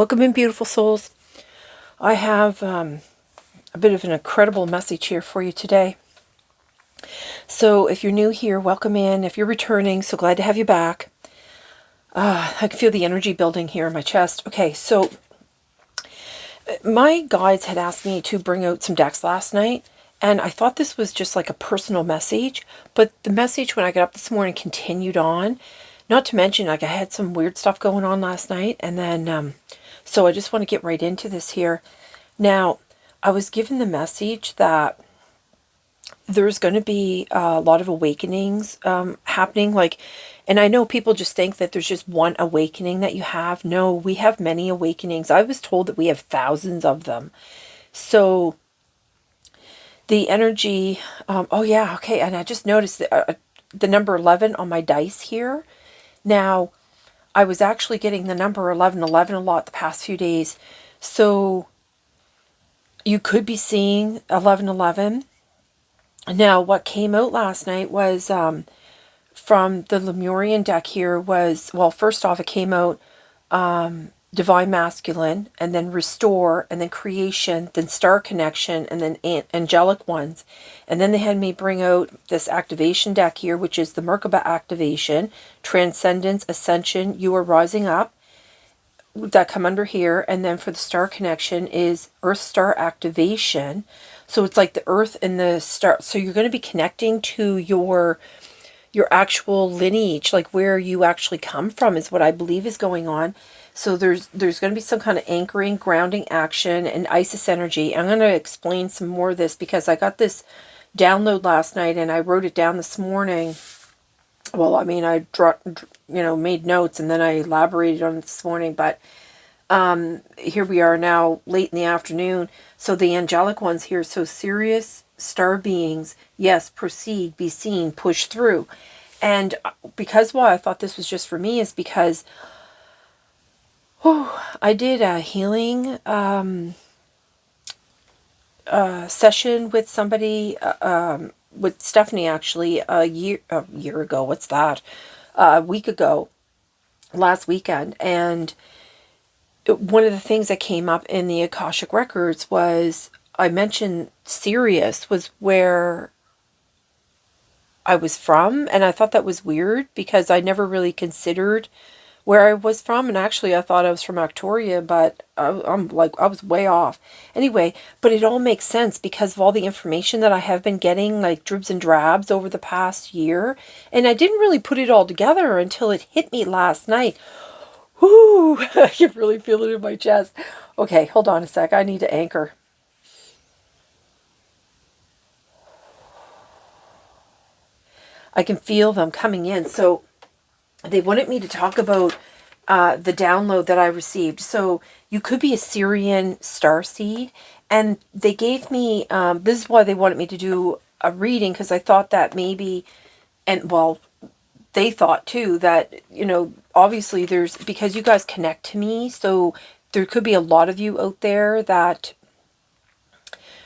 Welcome in, beautiful souls. I have a bit of an incredible message here for you today. So if you're new here, welcome in. If you're returning, so glad to have you back. I can feel the energy building here in my chest. Okay, so my guides had asked me to bring out some decks last night, and I thought this was just like a personal message, but the message when I got up this morning continued on. Not to mention, like, I had some weird stuff going on last night, and then, so I just want to get right into this here. Now, I was given the message that there's going to be a lot of awakenings happening, like, and I know people just think that there's just one awakening that you have. No, we have many awakenings. I was told that we have thousands of them. So the energy, oh yeah, okay, and I just noticed the number 11 on my dice here. Now, I was actually getting the number 1111 a lot the past few days. So you could be seeing 1111. Now, what came out last night was from the Lemurian deck here was, well, first off, it came out Divine Masculine, and then Restore, and then Creation, then Star Connection, and then Angelic Ones. And then they had me bring out this activation deck here, which is the Merkaba activation, Transcendence, Ascension, You Are Rising Up, that come under here. And then for the Star Connection is Earth Star Activation. So it's like the Earth and the star. So you're going to be connecting to your actual lineage, like where you actually come from is what I believe is going on. So there's going to be some kind of anchoring, grounding action, and Isis energy. I'm going to explain some more of this because I got this download last night and I wrote it down this morning. Well, I mean, I made notes and then I elaborated on it this morning, but here we are now late in the afternoon. So the angelic ones here, so Sirius, star beings, yes, proceed, be seen, push through. And because why I thought this was just for me is because I did a healing session with somebody, with Stephanie actually, a year ago. What's that? A week ago, last weekend. And one of the things that came up in the Akashic Records was, I mentioned Sirius was where I was from, and I thought that was weird because I never really considered where I was from, and actually I thought I was from Victoria, but I was way off. Anyway, but it all makes sense because of all the information that I have been getting, like dribs and drabs over the past year, and I didn't really put it all together until it hit me last night. Whoo! I can really feel it in my chest. Okay, hold on a sec. I need to anchor. I can feel them coming in. So they wanted me to talk about the download that I received. So you could be a Sirian starseed. And they gave me, this is why they wanted me to do a reading, because I thought that maybe, and well, they thought too that, obviously there's, because you guys connect to me, so there could be a lot of you out there that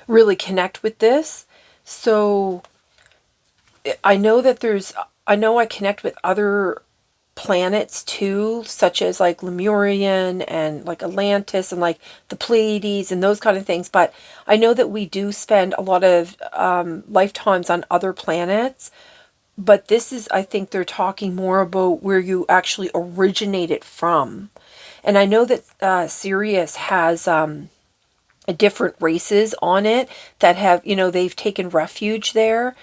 really connect with this. So I know that I connect with other planets too, such as like Lemurian and like Atlantis and like the Pleiades and those kind of things. But I know that we do spend a lot of lifetimes on other planets. But this is, I think they're talking more about where you actually originated from. And I know that Sirius has different races on it that have, they've taken refuge there.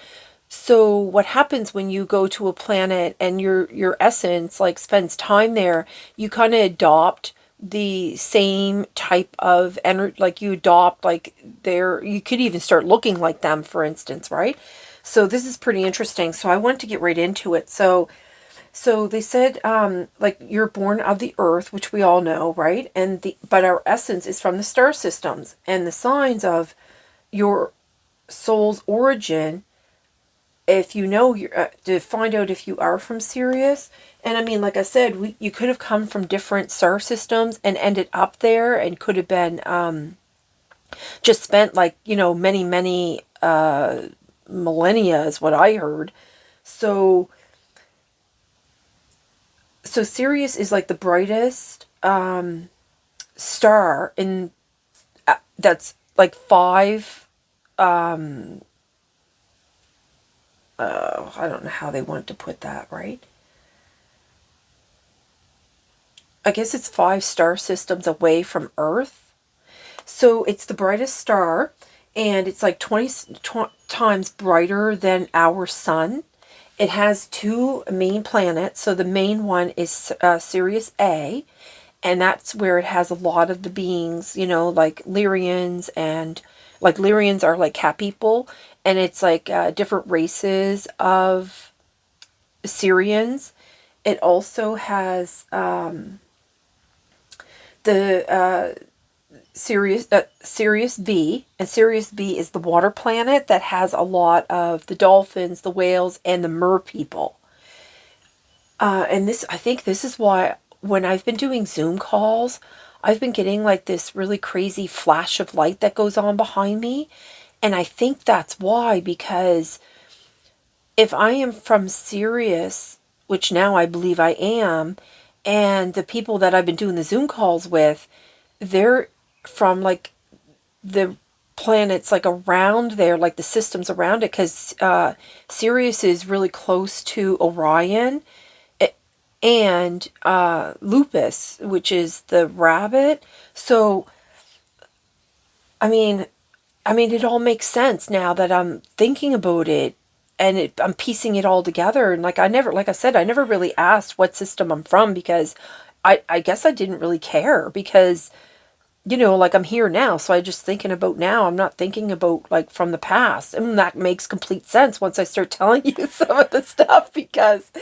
So what happens when you go to a planet and your essence like spends time there, you kind of adopt the same type of energy, like you adopt like you could even start looking like them, for instance, right? So this is pretty interesting. So I want to get right into it. So they said, like, you're born of the earth, which we all know, right? But our essence is from the star systems, and the signs of your soul's origin, if you know, to find out if you are from Sirius. And I mean, like I said, you could have come from different star systems and ended up there, and could have been just spent like, many, many millennia is what I heard. So Sirius is like the brightest star in that's like five, I don't know how they want to put that, right? I guess it's 5 star systems away from Earth. So it's the brightest star, and it's like 20 times brighter than our sun. It has 2 main planets. So the main one is Sirius A, and that's where it has a lot of the beings, like Lyrians, and like Lyrians are like cat people, and it's like different races of Sirians. It also has the Sirius B, and Sirius B is the water planet that has a lot of the dolphins, the whales, and the mer people. And this, I think this is why when I've been doing Zoom calls, I've been getting like this really crazy flash of light that goes on behind me. And I think that's why, because if I am from Sirius, which now I believe I am, and the people that I've been doing the Zoom calls with, they're from like the planets like around there, like the systems around it, because Sirius is really close to Orion and Lupus, which is the rabbit. So, I mean, it all makes sense now that I'm thinking about it, and I'm piecing it all together. And like I said, I never really asked what system I'm from, because I guess I didn't really care, because like I'm here now, so I'm just thinking about now. I'm not thinking about like from the past, and that makes complete sense once I start telling you some of the stuff. Because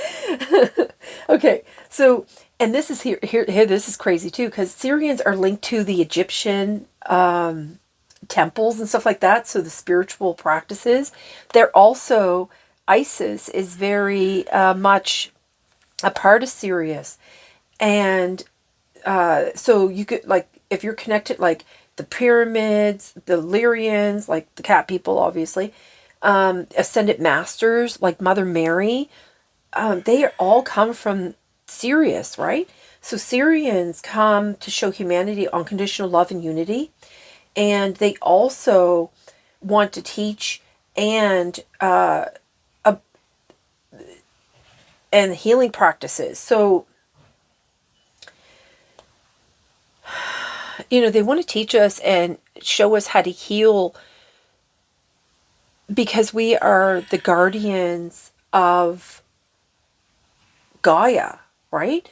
okay, so, and this is here, this is crazy too, because Syrians are linked to the Egyptian temples and stuff like that. So the spiritual practices, they're also, Isis is very much a part of Sirius, and so you could, like, if you're connected, like the pyramids, the Lyrians, like the cat people, obviously, ascended masters, like Mother Mary, they all come from Sirius, right? So Syrians come to show humanity unconditional love and unity, and they also want to teach and and healing practices. So they want to teach us and show us how to heal, because we are the guardians of Gaia, right?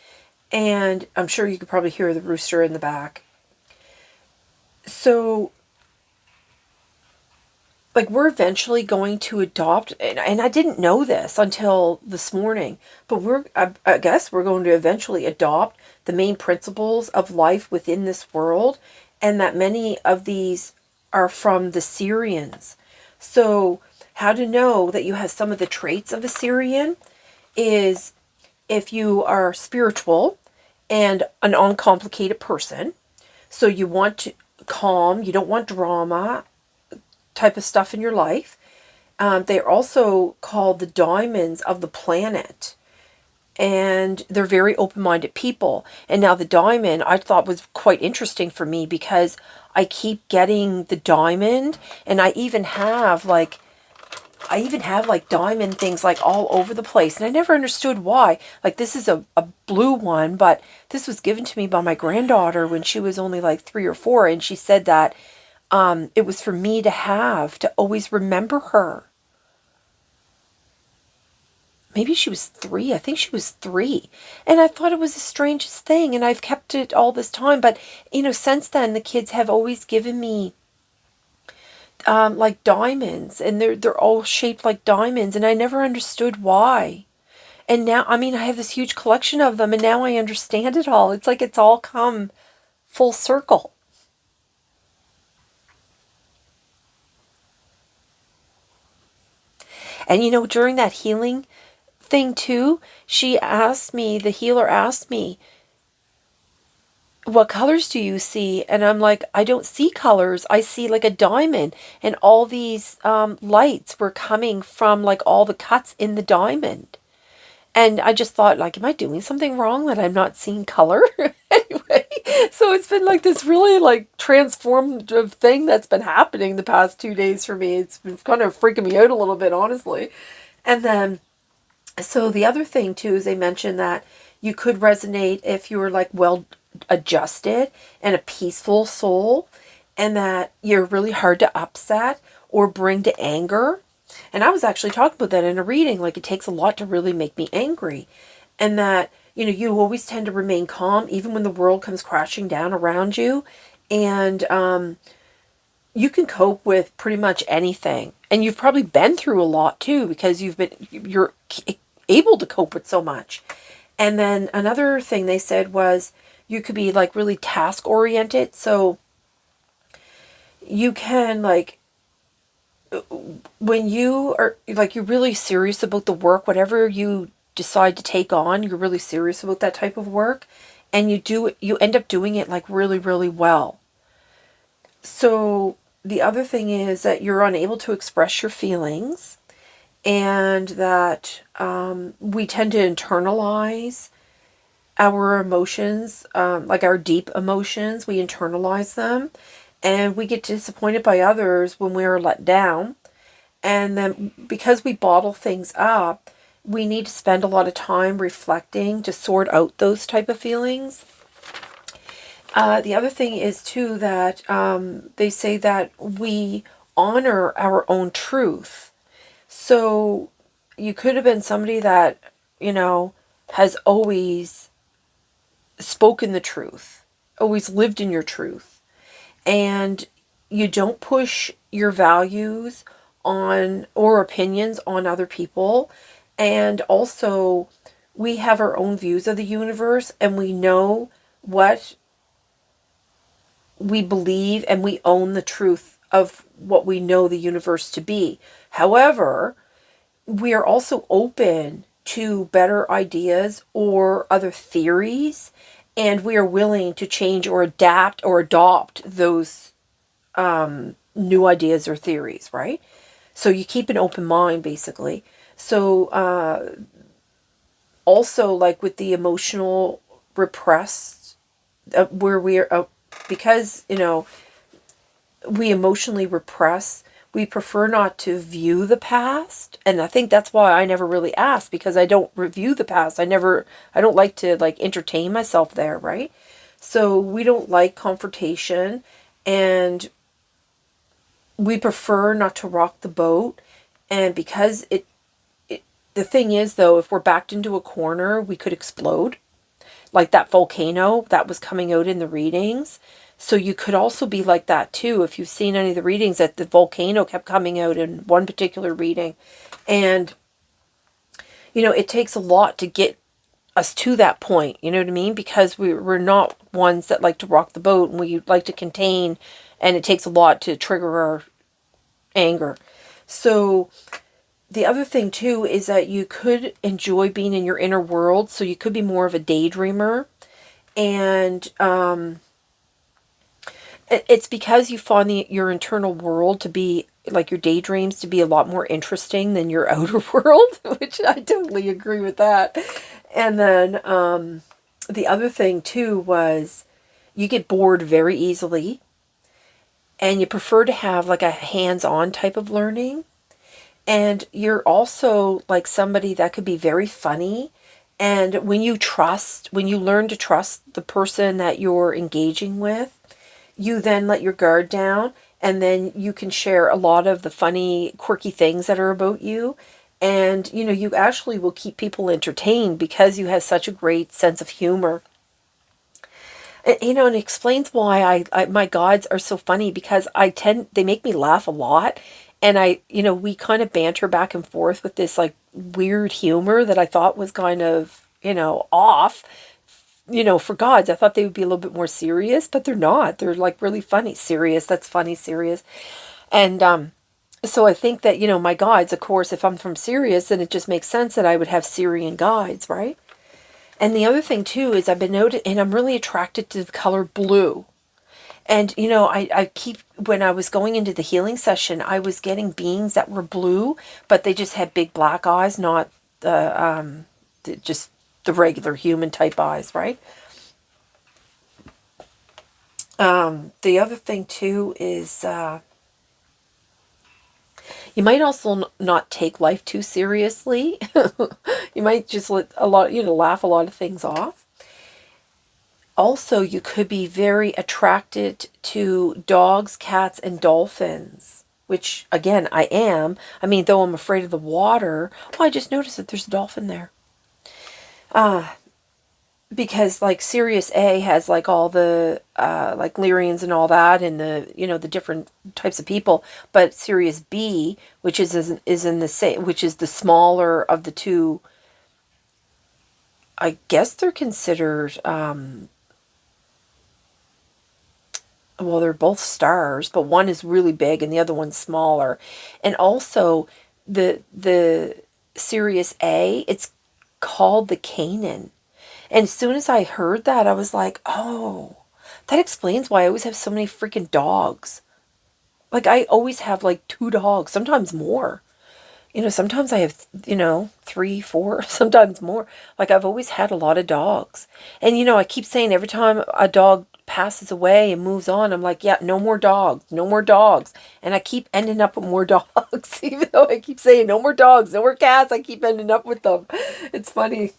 And I'm sure you could probably hear the rooster in the back. So, like, we're eventually going to adopt, and I didn't know this until this morning, but I guess we're going to eventually adopt the main principles of life within this world, and that many of these are from the Sirians. So, how to know that you have some of the traits of a Sirian is if you are spiritual and an uncomplicated person. So you want to calm, you don't want drama type of stuff in your life. They're also called the diamonds of the planet, and they're very open-minded people. And now the diamond, I thought, was quite interesting for me, because I keep getting the diamond, and I even have like diamond things like all over the place, and I never understood why. Like, this is a blue one, but this was given to me by my granddaughter when she was only like 3 or 4, and she said that it was for me to always remember her. Maybe she was 3. I think she was 3. And I thought it was the strangest thing, and I've kept it all this time. But, since then, the kids have always given me like diamonds, and they're all shaped like diamonds, and I never understood why. And now, I have this huge collection of them, and now I understand it all. It's like it's all come full circle. And during that healing thing too, the healer asked me, what colors do you see? And I'm like, I don't see colors. I see like a diamond, and all these lights were coming from like all the cuts in the diamond. And I just thought, like, am I doing something wrong that I'm not seeing color? Anyway, So it's been like this really like transformative thing that's been happening the past 2 days for me. It's been kind of freaking me out a little bit, honestly. And then, so the other thing too is they mentioned that you could resonate if you were like well adjusted and a peaceful soul, and that you're really hard to upset or bring to anger. And I was actually talking about that in a reading, like it takes a lot to really make me angry. And that, you always tend to remain calm even when the world comes crashing down around you. And you can cope with pretty much anything. And you've probably been through a lot too, because you're able to cope with so much. And then another thing they said was you could be like really task oriented. So you can like, when you are like, you're really serious about the work, whatever you decide to take on, you're really serious about that type of work, and you end up doing it like really, really well. So the other thing is that you're unable to express your feelings, and that we tend to internalize our emotions, like our deep emotions, we internalize them, and we get disappointed by others when we are let down. And then because we bottle things up, we need to spend a lot of time reflecting to sort out those type of feelings. The other thing is too that they say that we honor our own truth. So you could have been somebody that, has always spoken the truth, always lived in your truth. And you don't push your values on or opinions on other people. And also, we have our own views of the universe, and we know what we believe, and we own the truth of what we know the universe to be. However, we are also open to better ideas or other theories, and we are willing to change or adapt or adopt those new ideas or theories, right? So you keep an open mind, basically. So also, like with the emotional repressed, where we are, because, we emotionally repress, we prefer not to view the past. And I think that's why I never really ask, because I don't review the past. I don't like to like entertain myself there, right? So we don't like confrontation, and we prefer not to rock the boat. And because the thing is though, if we're backed into a corner, we could explode. Like that volcano that was coming out in the readings. So you could also be like that too, if you've seen any of the readings, that the volcano kept coming out in one particular reading. And, it takes a lot to get us to that point, you know what I mean? Because we're not ones that like to rock the boat, and we like to contain, and it takes a lot to trigger our anger. So the other thing too is that you could enjoy being in your inner world. So you could be more of a daydreamer. And it's because you find your internal world to be, like your daydreams, to be a lot more interesting than your outer world, which I totally agree with that. And then the other thing too was you get bored very easily, and you prefer to have like a hands-on type of learning. And you're also like somebody that could be very funny. And when you learn to trust the person that you're engaging with, you then let your guard down, and then you can share a lot of the funny, quirky things that are about you. And, you actually will keep people entertained because you have such a great sense of humor. And, and it explains why my gods are so funny, because they make me laugh a lot. And we kind of banter back and forth with this like weird humor that I thought was kind of, off. For gods, I thought they would be a little bit more serious, but they're not. They're like really funny. Serious, that's funny, serious. And so I think that, my guides, of course, if I'm from Sirius, then it just makes sense that I would have Sirian guides, right? And the other thing too is I've been noted, and I'm really attracted to the color blue. And, I keep, when I was going into the healing session, I was getting beings that were blue, but they just had big black eyes, not just the regular human type eyes, right? The other thing too is you might also not take life too seriously. You might just let laugh a lot of things off. Also, you could be very attracted to dogs, cats, and dolphins, which, again, I am. I mean, though I'm afraid of the water, well, I just noticed that there's a dolphin there. Because, like, Sirius A has, like, all the, like, Lyrians and all that, and the different types of people. But Sirius B, which is in the same, which is the smaller of the two, I guess they're considered, well, they're both stars, but one is really big and the other one's smaller. And also, the Sirius A, it's called the Canaan. And as soon as I heard that, I was like, oh, that explains why I always have so many freaking dogs. Like, I always have like 2 dogs, sometimes more. Sometimes I have, 3, 4, sometimes more. Like, I've always had a lot of dogs. And, I keep saying every time a dog passes away and moves on, I'm like, yeah, no more dogs, no more dogs. And I keep ending up with more dogs, even though I keep saying no more dogs, no more cats, I keep ending up with them. It's funny.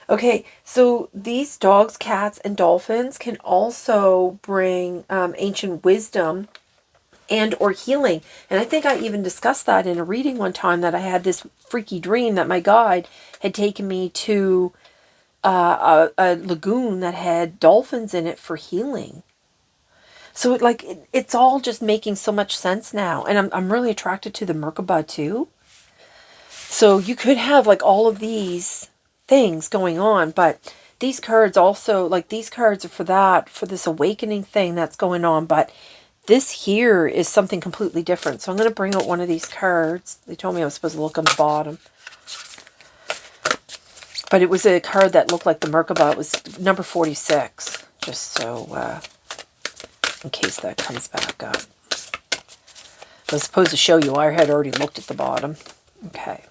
Okay, so these dogs, cats, and dolphins can also bring ancient wisdom and or healing. And I think I even discussed that in a reading one time, that I had this freaky dream that my guide had taken me to a lagoon that had dolphins in it for healing. So it's all just making so much sense now. And I'm really attracted to the Merkaba too. So you could have like all of these things going on, but these cards also, like, these cards are for this awakening thing that's going on, but this here is something completely different. So I'm going to bring out one of these cards. They told me I was supposed to look on the bottom. But it was a card that looked like the Merkaba. It was number 46. Just so, in case that comes back up. I was supposed to show you. I had already looked at the bottom. Okay.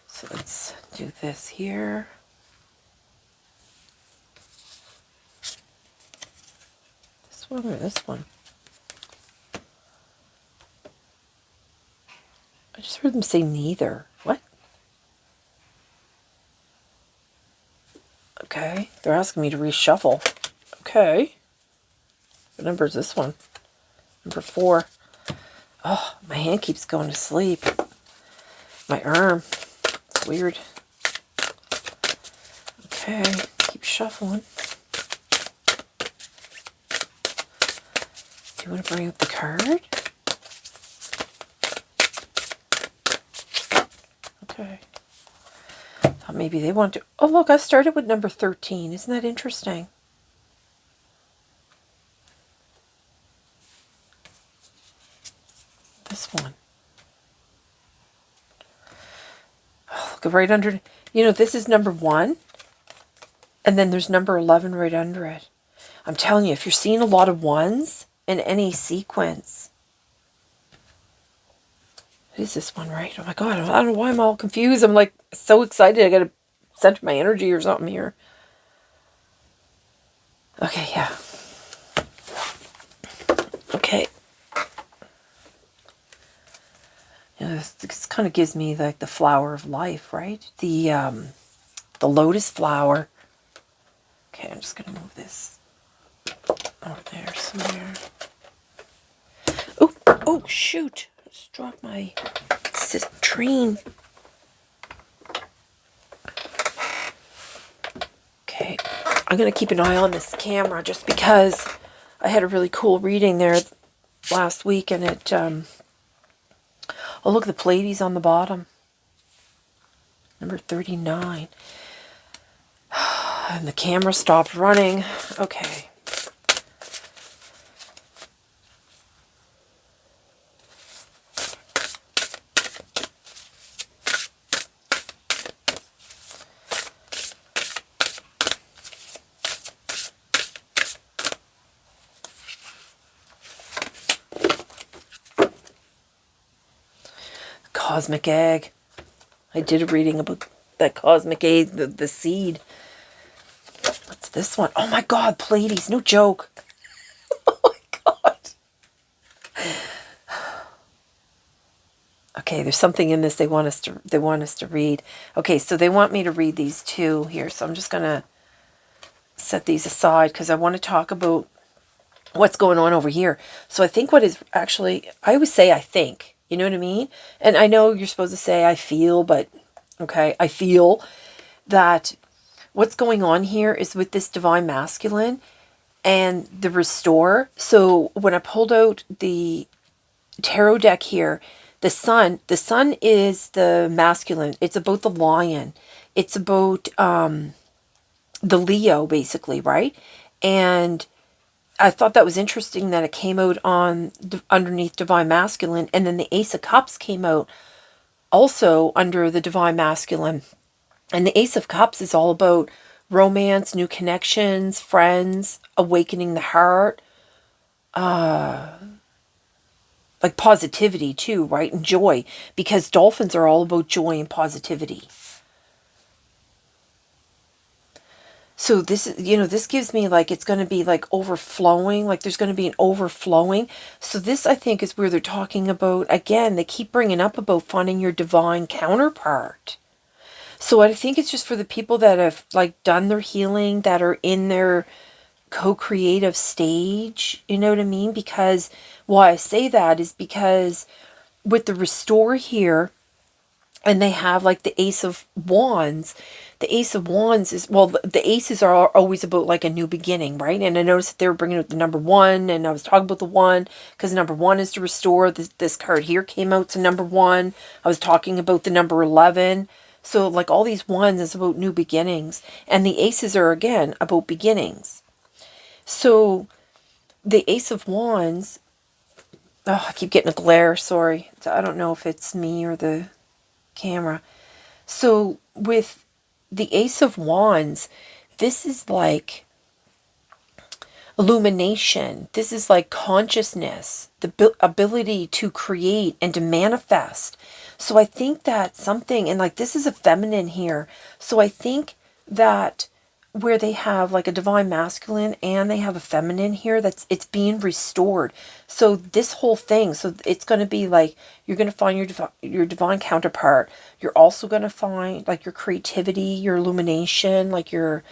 So let's do this here. This one or this one? I just heard them say neither. What? Okay. They're asking me to reshuffle. Okay. What number is this one? Number 4. Oh, my hand keeps going to sleep. My arm. It's weird. Okay. Keep shuffling. Do you want to bring up the card? Okay. Thought maybe they want to... Oh, look, I started with number 13. Isn't that interesting? This one. Oh, look, right under... this is number 1. And then there's number 11 right under it. I'm telling you, if you're seeing a lot of 1s in any sequence... What is this one, right? Oh my God, I don't know why I'm all confused. I'm like so excited. I got to center my energy or something here. Okay, yeah. Okay. This kind of gives me like the flower of life, right? The lotus flower. Okay, I'm just going to move this over there somewhere. Oh, shoot. Just dropped my citrine. Okay, I'm going to keep an eye on this camera just because I had a really cool reading there last week, and it, oh, look, the Pleiades on the bottom. Number 39. And the camera stopped running. Okay. Cosmic egg. I did a reading about that cosmic egg, the seed. Let's this one? Oh my God, Pleiades, no joke. Oh my God. Okay, there's something in this they want us to read. Okay, so they want me to read these two here. So I'm just going to set these aside because I want to talk about what's going on over here. So I think what is actually, I always say I think, you know what I mean? And I know you're supposed to say I feel, but okay, I feel that what's going on here is with this divine masculine and the restore. So when I pulled out the tarot deck here, the sun is the masculine. It's about the lion. It's about the Leo, basically, right? And I thought that was interesting that it came out on underneath divine masculine, and then the Ace of Cups came out also under the divine masculine. And the Ace of Cups is all about romance, new connections, friends, awakening the heart, like positivity too, right? And joy, because dolphins are all about joy and positivity. So this is, this gives me like, it's going to be like overflowing, like there's going to be an overflowing. So this, I think, is where they're talking about, again, they keep bringing up about finding your divine counterpart. So I think it's just for the people that have like done their healing, that are in their co-creative stage, you know what I mean? Because why I say that is because with the restore here, and they have like the Ace of Wands. The Ace of Wands is, well, the aces are always about like a new beginning, right? And I noticed that they were bringing out the number one, and I was talking about the one because number one is to restore. This card here came out to number one. I was talking about the number 11. So like all these ones is about new beginnings, and the aces are again about beginnings. So the Ace of Wands, oh, I keep getting a glare, sorry. I don't know if it's me or the camera. So with the Ace of Wands, this is like illumination. This is like consciousness, the ability to create and to manifest. So I think that something, and like this is a feminine here. So I think that where they have like a divine masculine and they have a feminine here, it's being restored. So this whole thing, so it's going to be like you're going to find your divine counterpart. You're also going to find like your creativity, your illumination, like your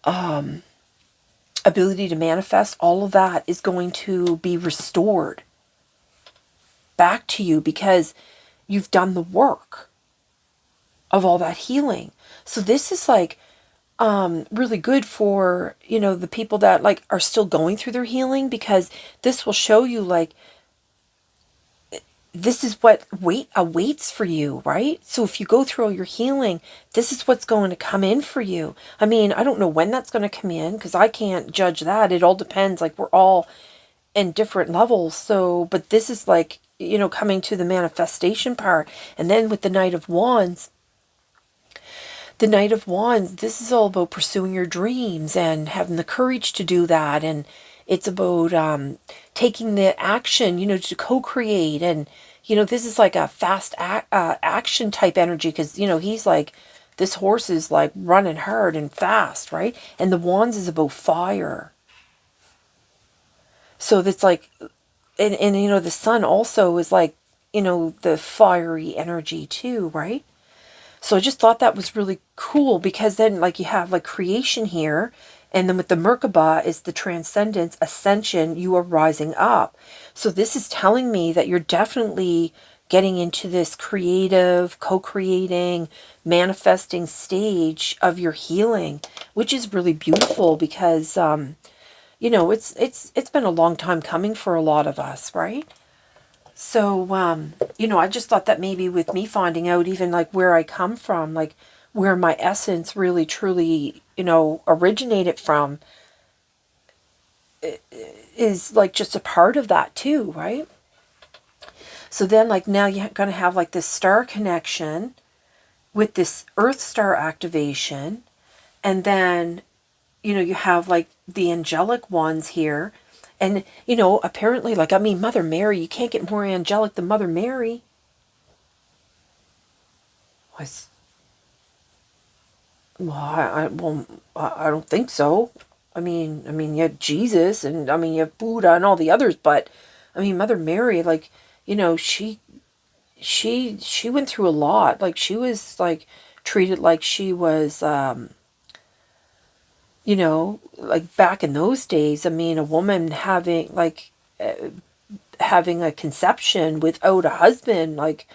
ability to manifest. All of that is going to be restored back to you because you've done the work of all that healing. So this is like really good for, the people that like are still going through their healing, because this will show you like this is what awaits for you, right? So if you go through all your healing, this is what's going to come in for you. I mean, I don't know when that's going to come in because I can't judge that. It all depends. Like we're all in different levels. So, but this is like, coming to the manifestation part. And then with the Knight of Wands, this is all about pursuing your dreams and having the courage to do that. And it's about taking the action, to co-create. And, this is like a fast action type energy because, he's like, this horse is like running hard and fast, right? And the Wands is about fire. So that's like, and the sun also is like, the fiery energy too, right? So I just thought that was really cool because then like you have like creation here, and then with the Merkaba is the transcendence, ascension, you are rising up. So this is telling me that you're definitely getting into this creative, co-creating, manifesting stage of your healing, which is really beautiful because it's been a long time coming for a lot of us, right? So, I just thought that maybe with me finding out even like where I come from, like where my essence really truly, originated from is like just a part of that too, right? So then like now you're going to have like this star connection with this Earth star activation. And then, you have like the angelic ones here. And, apparently, like, I mean, Mother Mary, you can't get more angelic than Mother Mary. Well, I don't think so. You have Jesus, and you have Buddha and all the others, but Mother Mary, like, she went through a lot. Like, she was like treated like she was, like back in those days. A woman having a conception without a husband, like,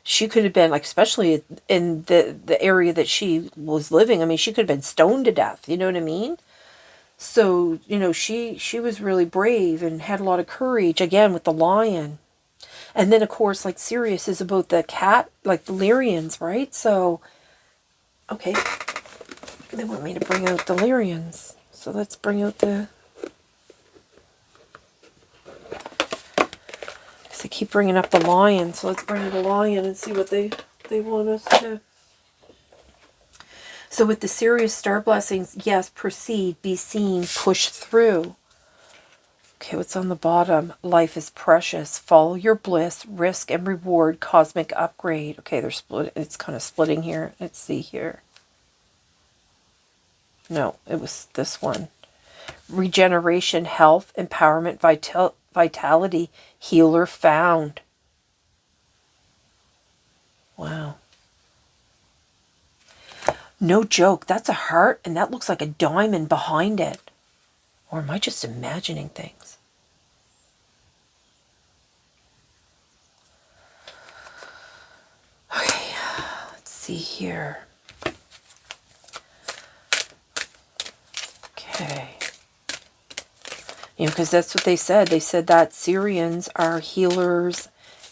she could have been, like, especially in the area that she was living, she could have been stoned to death, you know what I mean? So, she was really brave and had a lot of courage, again, with the lion. And then, of course, like, Sirius is about the cat, like the Lyrians, right? So, okay, they want me to bring out the Lyrians. So let's bring out the... I keep bringing up the lion, so let's bring the lion and see what they want us to... So with the Sirius star blessings, yes, proceed, be seen, push through. Okay, what's on the bottom? Life is precious. Follow your bliss, risk and reward, cosmic upgrade. Okay, they're split. It's kind of splitting here. Let's see here. No, it was this one. Regeneration, health, empowerment, vitality, healer found. Wow. No joke, that's a heart, and that looks like a diamond behind it. Or am I just imagining things? Okay, let's see here. Okay. Because that's what they said. They said that Sirians are healers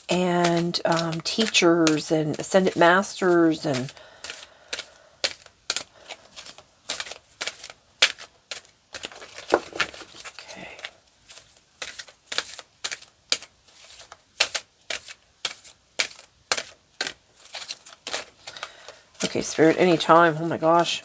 and teachers and ascended masters and... Okay, Spirit, anytime. Oh my gosh.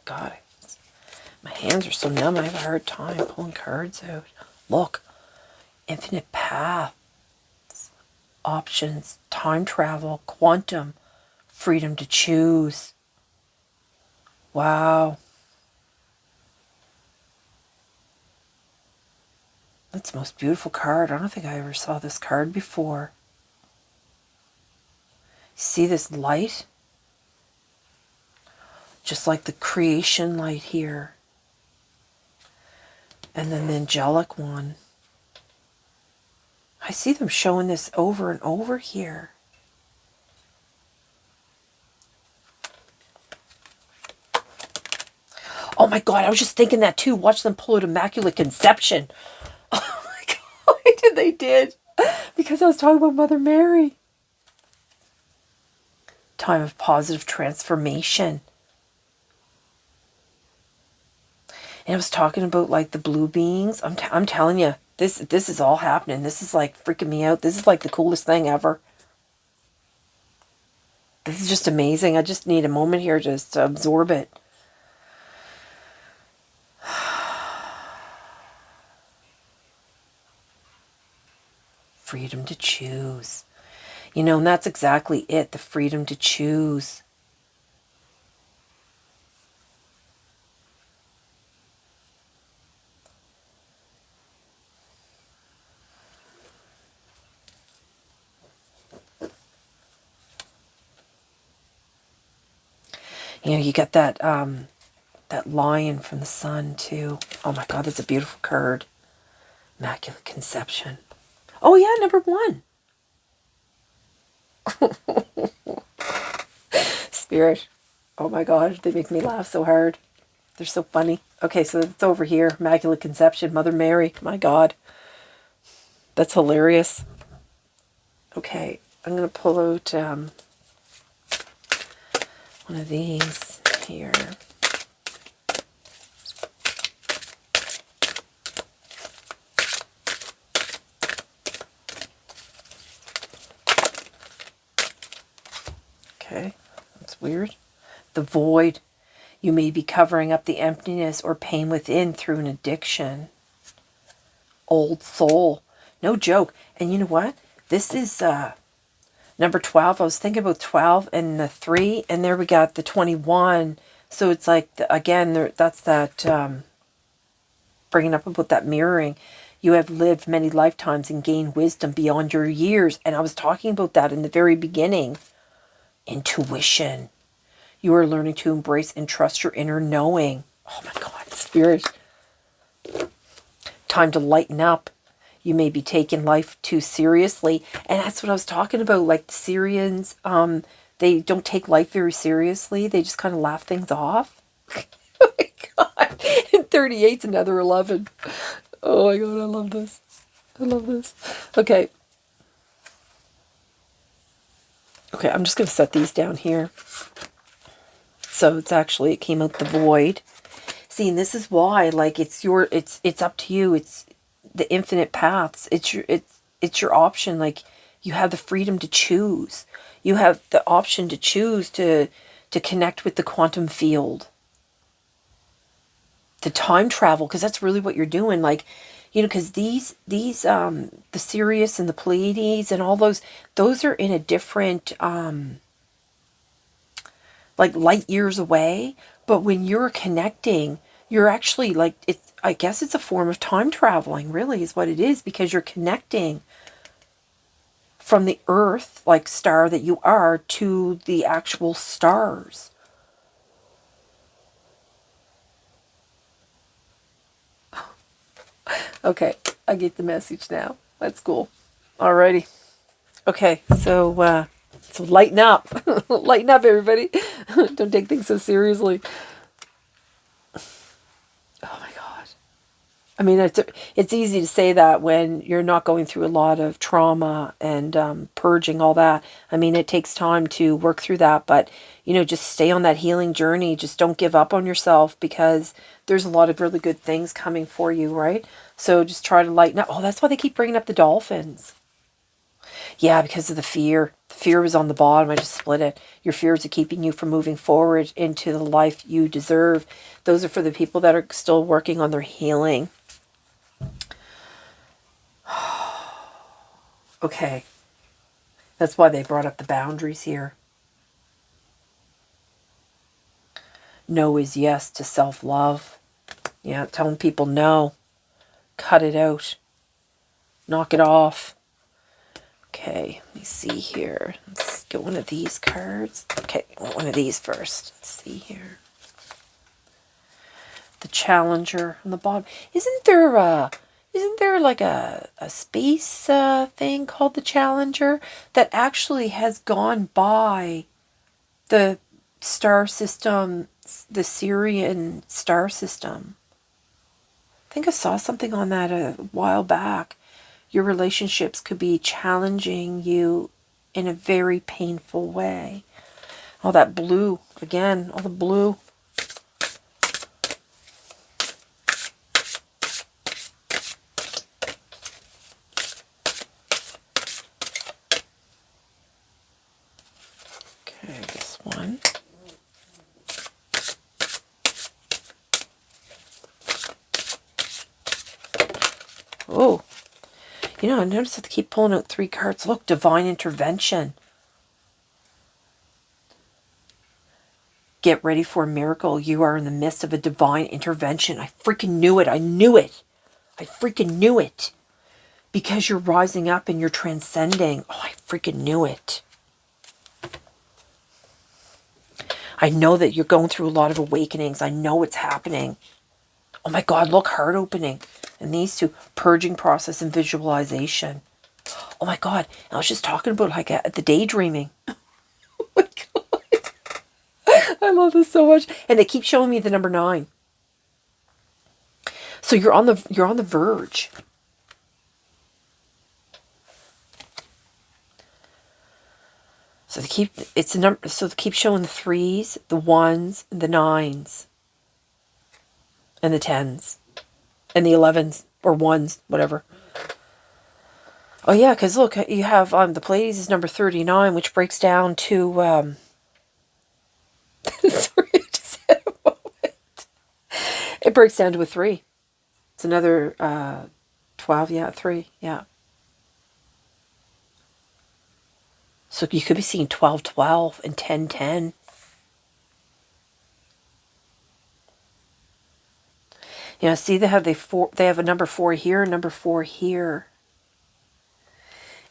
God, my hands are so numb. I have a hard time pulling cards out. Look, infinite paths, options, time travel, quantum, freedom to choose. Wow. That's the most beautiful card. I don't think I ever saw this card before. See this light? Just like the creation light here. And then the angelic one. I see them showing this over and over here. Oh my God, I was just thinking that too. Watch them pull out Immaculate Conception. Oh my God, they did. Because I was talking about Mother Mary. Time of positive transformation. And I was talking about like the blue beings. I'm telling you, this is all happening. This is like freaking me out. This is like the coolest thing ever. This is just amazing. I just need a moment here just to absorb it. Freedom to choose. And that's exactly it. The freedom to choose. You get that that lion from the sun too. Oh my God, that's a beautiful card. Immaculate Conception. Oh yeah, number 1. Spirit. Oh my God, they make me laugh so hard. They're so funny. Okay, so it's over here. Immaculate Conception, Mother Mary. My God. That's hilarious. Okay, I'm going to pull out one of these here. Okay, that's weird. The void. You may be covering up the emptiness or pain within through an addiction. old soul. No joke. And you know what? This is number 12. I was thinking about 12 and the 3, and there we got the 21. So it's like, again, that's that bringing up about that mirroring. You have lived many lifetimes and gained wisdom beyond your years. And I was talking about that in the very beginning. Intuition. You are learning to embrace and trust your inner knowing. Oh my God, Spirit. Time to lighten up. You may be taking life too seriously. And that's what I was talking about. Like the Sirians, they don't take life very seriously. They just kind of laugh things off. Oh my God. And 38's another 11. Oh my God, I love this. I love this. Okay. Okay, I'm just going to set these down here. So it's actually, it came out the void. See, and this is why, like, it's up to you. It's the infinite paths. It's your option. Like, you have the freedom to choose. You have the option to choose to connect with the quantum field. To time travel, because that's really what you're doing. Like, you know, because these the Sirius and the Pleiades and all those are in a different like light years away. But when you're connecting, you're actually like, I guess it's a form of time traveling, really, is what it is, because you're connecting from the Earth, like star that you are, to the actual stars. Okay, I get the message now. That's cool. Alrighty. Okay, so lighten up. Lighten up, everybody. Don't take things so seriously. Oh my God. I mean, it's easy to say that when you're not going through a lot of trauma and purging all that. I mean, it takes time to work through that, but, you know, just stay on that healing journey. Just don't give up on yourself, because there's a lot of really good things coming for you, right? So just try to lighten up. Oh, that's why they keep bringing up the dolphins. Yeah, because of the fear. The fear was on the bottom. I just split it. Your fears are keeping you from moving forward into the life you deserve. Those are for the people that are still working on their healing. Okay. That's why they brought up the boundaries here. No is yes to self-love. Yeah, telling people no. Cut it out. Knock it off. Okay, let me see here. Let's get one of these cards. Okay, I want one of these first. Let's see here. The Challenger on the bottom. Isn't there like a space thing called the Challenger that actually has gone by the star system, the Sirian star system? I think I saw something on that a while back. Your relationships could be challenging you in a very painful way. All that blue, again, all the blue. Okay, this one. Oh. You know, I noticed that they keep pulling out 3 cards. Look, divine intervention. Get ready for a miracle. You are in the midst of a divine intervention. I freaking knew it. I knew it. I freaking knew it. Because you're rising up and you're transcending. Oh, I freaking knew it. I know that you're going through a lot of awakenings. I know it's happening. Oh my God, look, heart opening. And these two, purging process and visualization. Oh my God, I was just talking about like the daydreaming. Oh my God. I love this so much. And they keep showing me the number 9. So you're on the verge. So they keep so they keep showing the 3s, the 1s, the 9s, and the 10s. And the 11s or 1s, whatever. Oh yeah, because look, you have the Pleiades is number 39, which breaks down to sorry, I just had a moment. It breaks down to a 3. It's another 12, yeah, 3, yeah. So you could be seeing 12, 12 and 10, 10. You know, see they have a number 4 here, number 4 here.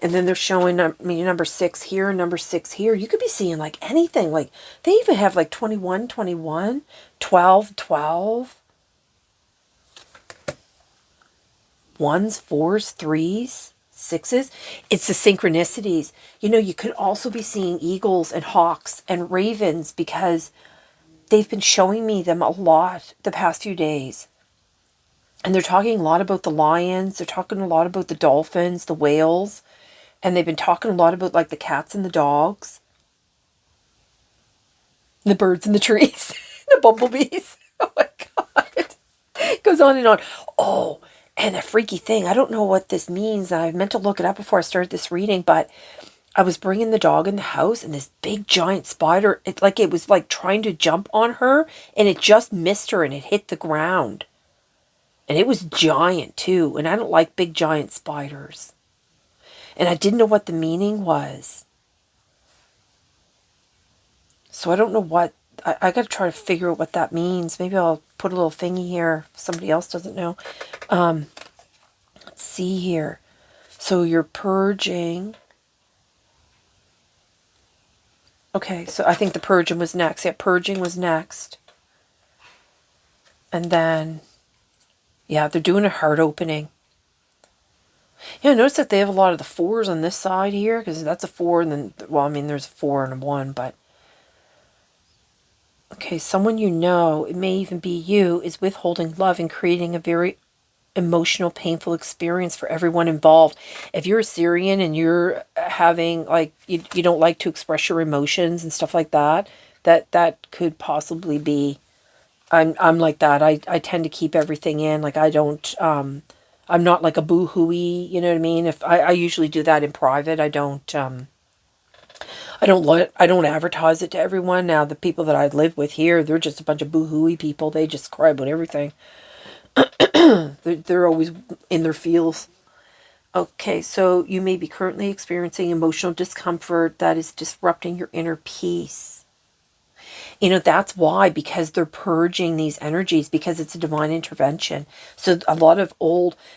And then they're showing me number 6 here, number 6 here. You could be seeing like anything. Like they even have like 21, 21, 12, 12. Ones, fours, threes, sixes. It's the synchronicities. You know, you could also be seeing eagles and hawks and ravens because they've been showing me them a lot the past few days. And they're talking a lot about the lions. They're talking a lot about the dolphins, the whales. And they've been talking a lot about like the cats and the dogs. The birds and the trees. The bumblebees. Oh my God. It goes on and on. Oh, and a freaky thing. I don't know what this means. I meant to look it up before I started this reading, but I was bringing the dog in the house and this big giant spider, it was like trying to jump on her and it just missed her and it hit the ground. And it was giant too. And I don't like big giant spiders. And I didn't know what the meaning was. So I don't know what, I got to try to figure out what that means. Maybe I'll put a little thingy here if somebody else doesn't know. Let's see here. So you're purging. Okay, so I think the purging was next. Yeah, purging was next. And then, yeah, they're doing a heart opening. Yeah, notice that they have a lot of the 4s on this side here, because that's a 4, and then, well, I mean, there's a 4 and a 1, but... Okay, someone you know, it may even be you, is withholding love and creating a very emotional, painful experience for everyone involved. If you're a Sirian and you're having, like, you don't like to express your emotions and stuff like that, that could possibly be... I'm like that. I tend to keep everything in. Like, I don't... I'm not like a boo-hooey, you know what I mean? If I usually do that in private. I don't advertise it to everyone. Now, the people that I live with here, they're just a bunch of boo-hooey people. They just cry about everything. They're always in their feels. Okay, so you may be currently experiencing emotional discomfort that is disrupting your inner peace. You know, that's why, because they're purging these energies, because it's a divine intervention. So a lot of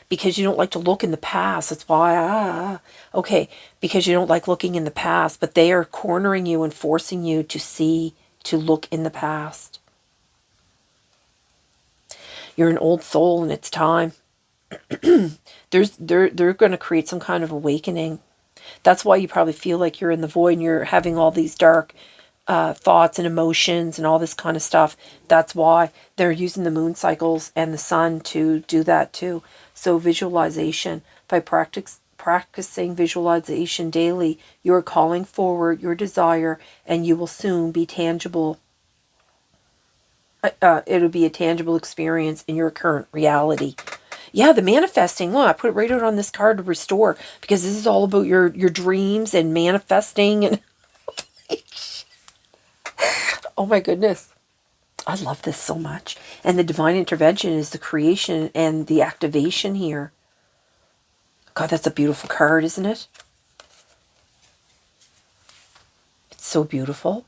because you don't like to look in the past. That's why, okay, because you don't like looking in the past, but they are cornering you and forcing you to look in the past. You're an old soul and it's time. They're going to create some kind of awakening. That's why you probably feel like you're in the void and you're having all these dark thoughts and emotions and all this kind of stuff. That's why they're using the moon cycles and the sun to do that too. So visualization, by practicing visualization daily, you are calling forward your desire and you will soon be tangible. It'll be a tangible experience in your current reality. Yeah, the manifesting. Look, I put it right out on this card to restore, because this is all about your dreams and manifesting and oh my goodness. I love this so much. And the divine intervention is the creation and the activation here. God, that's a beautiful card, isn't it? It's so beautiful.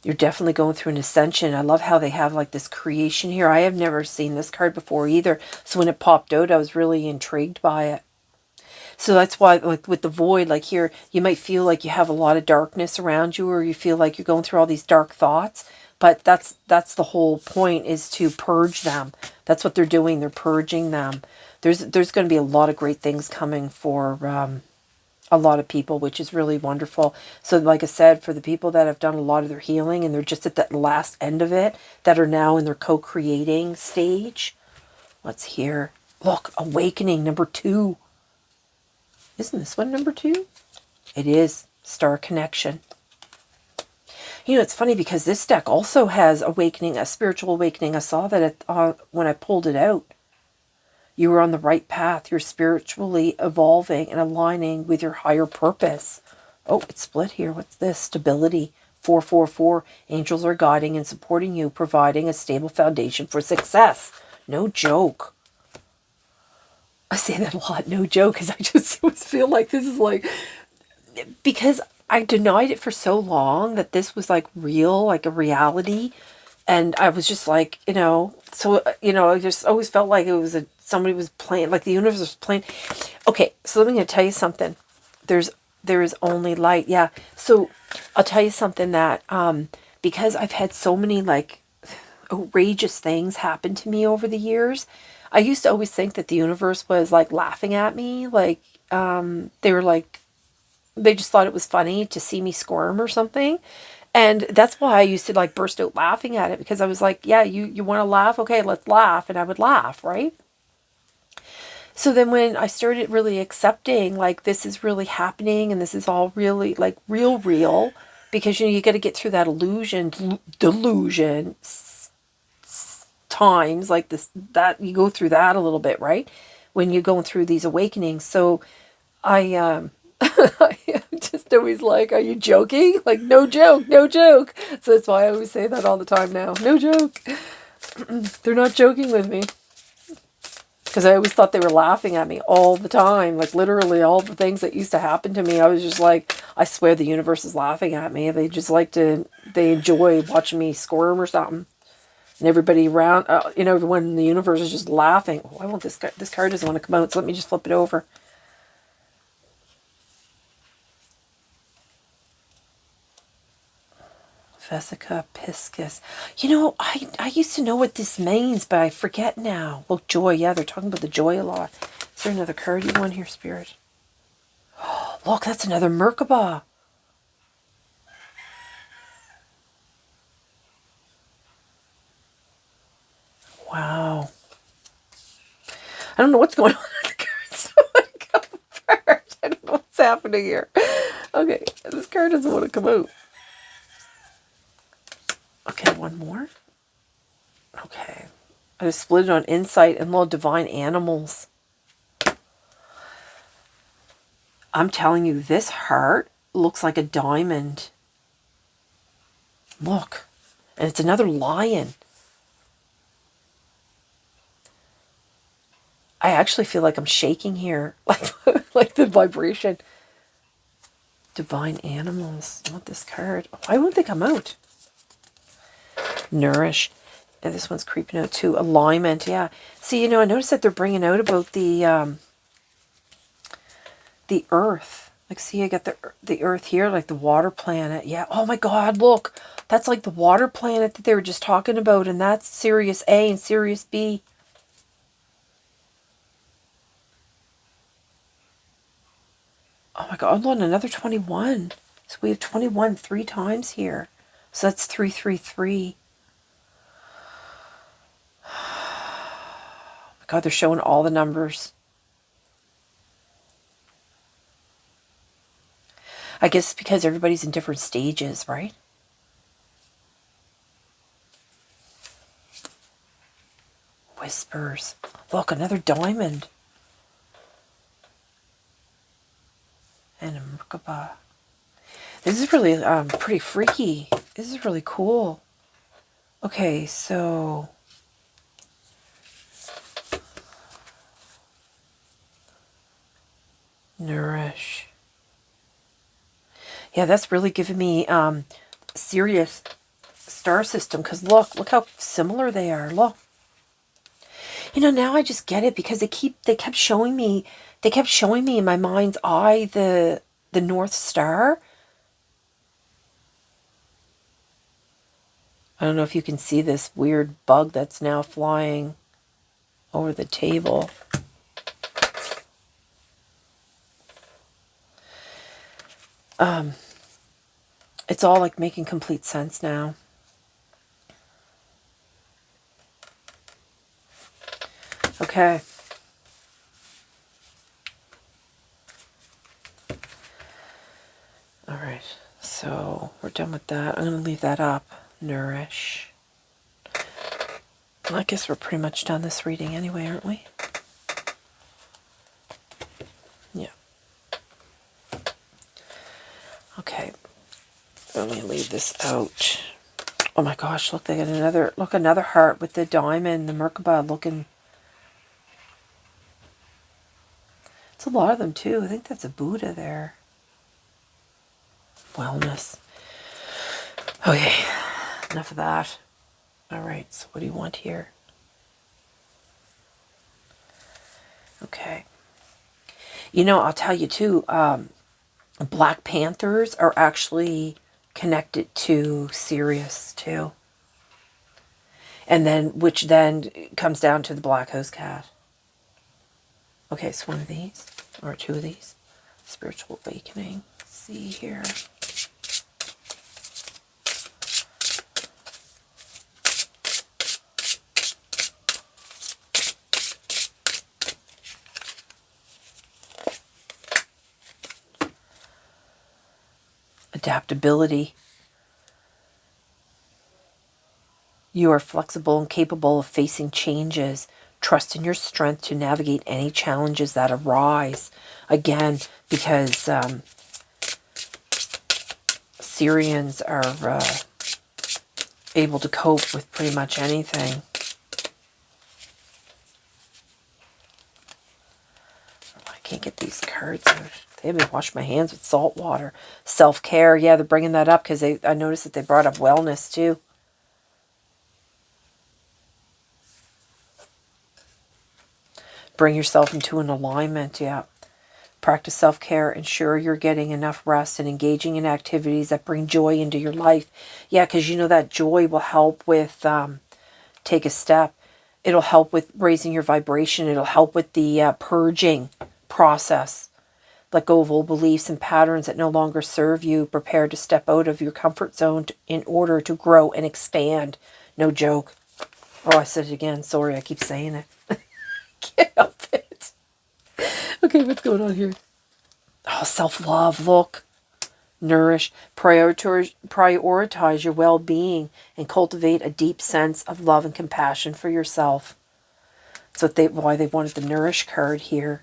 You're definitely going through an ascension. I love how they have like this creation here. I have never seen this card before either. So when it popped out, I was really intrigued by it. So that's why, like with the void, like here, you might feel like you have a lot of darkness around you, or you feel like you're going through all these dark thoughts. But that's the whole point, is to purge them. That's what they're doing. They're purging them. There's going to be a lot of great things coming for a lot of people, which is really wonderful. So like I said, for the people that have done a lot of their healing and they're just at that last end of it, that are now in their co-creating stage. Let's hear. Look, awakening number 2. Isn't this one number 2? It is. Star connection. You know, it's funny because this deck also has awakening, a spiritual awakening. I saw that when I pulled it out. You were on the right path. You're spiritually evolving and aligning with your higher purpose. Oh, it's split here. What's this? Stability. 444, angels are guiding and supporting you, providing a stable foundation for success. No joke. I say that a lot, no joke, because I just always feel like this is like, because I denied it for so long that this was like real, like a reality. And I was just like, so, I just always felt like it was somebody was playing, like the universe was playing. Okay, so let me tell you something. There is only light. Yeah. So I'll tell you something that, because I've had so many like outrageous things happen to me over the years, I used to always think that the universe was like laughing at me. Like, they were like, they just thought it was funny to see me squirm or something. And that's why I used to like burst out laughing at it, because I was like, yeah, you want to laugh? Okay, let's laugh. And I would laugh, right? So then when I started really accepting, like, this is really happening and this is all really like real, because, you got to get through that delusion times like this, that you go through that a little bit, right? When you're going through these awakenings. So I, I am just always like, are you joking? Like, no joke, no joke. So that's why I always say that all the time now. No joke. They're not joking with me. Because I always thought they were laughing at me all the time. Like, literally all the things that used to happen to me, I was just like, I swear the universe is laughing at me. They just like they enjoy watching me squirm or something. And everybody around, everyone in the universe is just laughing. Oh, I want this card. This card doesn't want to come out, so let me just flip it over. Vesica piscis. I used to know what this means, but I forget now. Look, joy. Yeah, they're talking about the joy a lot. Is there another card you want here, Spirit? Oh, look, that's another Merkaba. Wow. I don't know what's going on with the cards. I don't know what's happening here. Okay, this card doesn't want to come out. Okay, one more. Okay. I just split it on insight and little divine animals. I'm telling you, this heart looks like a diamond. Look. And it's another lion. I actually feel like I'm shaking here. Like the vibration. Divine animals. I want this card. Why won't they come out? Nourish. And this one's creeping out too. Alignment. Yeah. See, I noticed that they're bringing out about the earth. Like, see, I got the earth here, like the water planet. Yeah. Oh my God, look. That's like the water planet that they were just talking about. And that's Sirius A and Sirius B. Oh my God, I'm on another 21. So we have 21 3 times here. So that's 333. Oh my God, they're showing all the numbers. I guess because everybody's in different stages, right? Whispers. Look, another diamond. And a Merkaba. This is really pretty freaky. This is really cool. Okay, so nourish. Yeah, that's really giving me serious star system, because look how similar they are. Look. Now I just get it, because they kept showing me in my mind's eye the North Star. I don't know if you can see this weird bug that's now flying over the table. It's all like making complete sense now. Okay. All right. So we're done with that. I'm going to leave that up. Nourish. Well, I guess we're pretty much done this reading anyway, aren't we? Yeah. Okay. let me leave this out. Oh my gosh, look, they got another heart with the diamond, the Merkaba looking. It's a lot of them too. I think that's a Buddha there. Wellness. Okay, enough of that. All right, so what do you want here? Okay. You know, I'll tell you too, Black Panthers are actually connected to Sirius too. And then, which then comes down to the Black House Cat. Okay, so one of these, or two of these. Spiritual awakening. Let's see here. Adaptability. You are flexible and capable of facing changes. Trust in your strength to navigate any challenges that arise. Again, because Sirians are able to cope with pretty much anything. I can't get these cards out. They have me wash my hands with salt water. Self-care. Yeah, they're bringing that up because I noticed that they brought up wellness too. Bring yourself into an alignment. Yeah. Practice self-care. Ensure you're getting enough rest and engaging in activities that bring joy into your life. Yeah, because you know that joy will help with, take a step. It'll help with raising your vibration. It'll help with the purging process. Let go of old beliefs and patterns that no longer serve you. Prepare to step out of your comfort zone in order to grow and expand. No joke. Oh, I said it again. Sorry, I keep saying it. Can't help it. Okay, what's going on here? Oh, self-love. Look. Nourish. Prioritize your well-being and cultivate a deep sense of love and compassion for yourself. That's why they wanted the Nourish card here.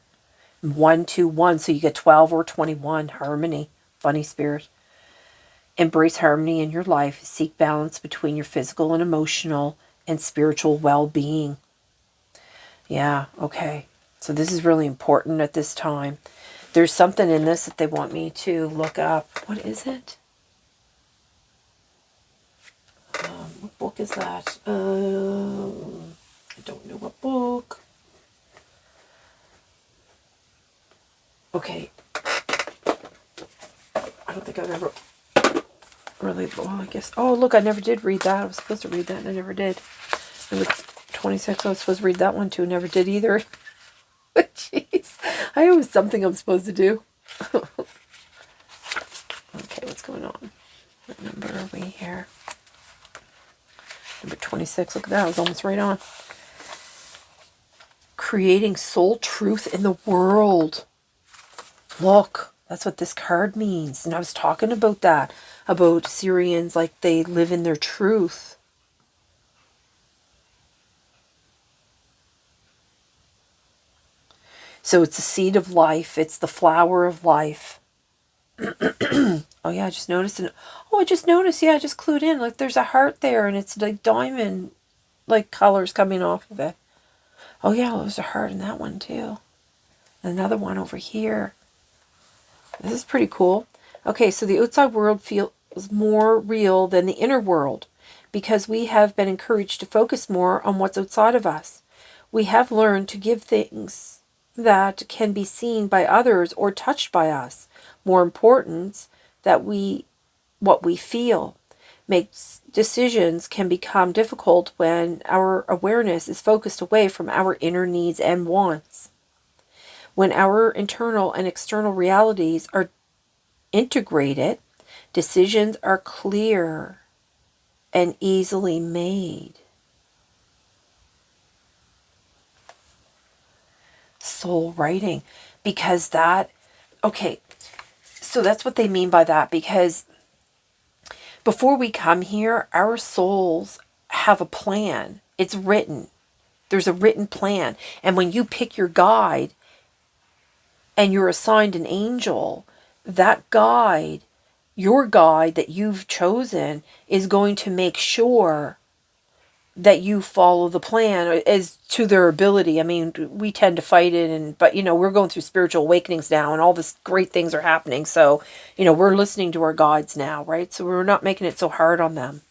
1, 2, 1. So you get 12 or 21. Harmony. Funny spirit. Embrace harmony in your life. Seek balance between your physical and emotional and spiritual well-being. Yeah, okay. So this is really important at this time. There's something in this that they want me to look up. What is it? What book is that? I don't know what book. Okay. I don't think I've ever really, well, I guess. Oh, look, I never did read that. I was supposed to read that and I never did. Number 26, I was supposed to read that one too. Never did either. Jeez. I always something I'm supposed to do. Okay, what's going on? What number are we here? Number 26. Look at that. I was almost right on. Creating soul truth in the world. Look, that's what this card means. And I was talking about that. About Sirians, like they live in their truth. So it's the seed of life. It's the flower of life. Oh yeah, I just noticed it. Oh, I just noticed. Yeah, I just clued in. Like there's a heart there and it's like diamond like colors coming off of it. Oh yeah, well, there's a heart in that one too. Another one over here. This is pretty cool. Okay, so the outside world feels more real than the inner world because we have been encouraged to focus more on what's outside of us. We have learned to give things that can be seen by others or touched by us more importance that what we feel. Makes decisions can become difficult when our awareness is focused away from our inner needs and wants. When our internal and external realities are integrated, decisions are clear and easily made. Soul writing, because that, okay, so that's what they mean by that, because before we come here, our souls have a plan. It's written. There's a written plan. And when you pick your guide and you're assigned an angel, that guide your guide that you've chosen is going to make sure that you follow the plan as to their ability. I mean, we tend to fight it, but we're going through spiritual awakenings now, and all this great things are happening. So, we're listening to our guides now, right? So we're not making it so hard on them.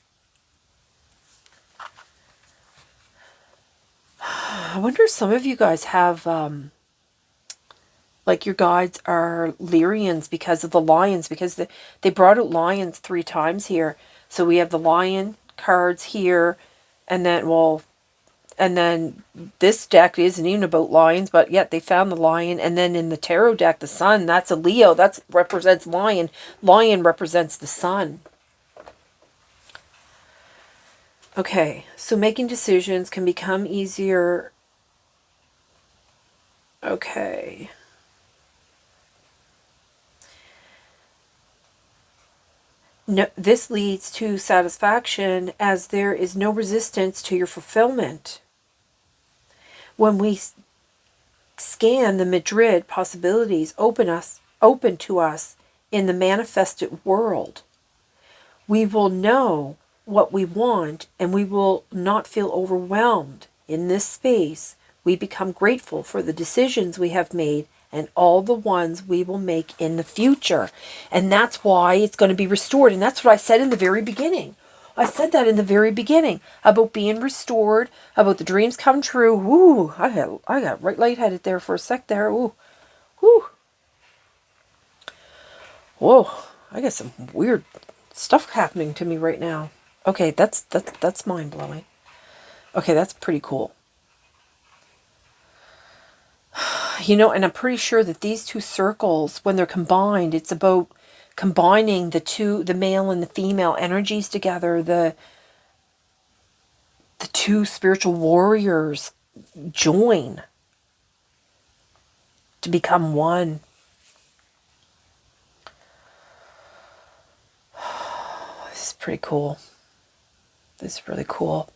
I wonder if some of you guys have, like, your guides are Lyrians because of the lions, because they brought out lions 3 times here. So we have the lion cards here, and then this deck isn't even about lions, but yet they found the lion. And then in the tarot deck, the sun, that's a Leo. That represents lion. Lion represents the sun. Okay, so making decisions can become easier. Okay. No, this leads to satisfaction as there is no resistance to your fulfillment. When we scan the Madrid possibilities open to us in the manifested world, we will know what we want and we will not feel overwhelmed. In this space, we become grateful for the decisions we have made and all the ones we will make in the future. And that's why it's going to be restored. And that's what I said in the very beginning. I said that in the very beginning about being restored, about the dreams come true. Ooh, I got right lightheaded there for a sec there. Ooh, whoo. Whoa, I got some weird stuff happening to me right now. Okay, that's mind-blowing. Okay, that's pretty cool. And I'm pretty sure that these 2 circles, when they're combined, it's about combining the male and the female energies together. The 2 spiritual warriors join to become one. This is pretty cool. This is really cool.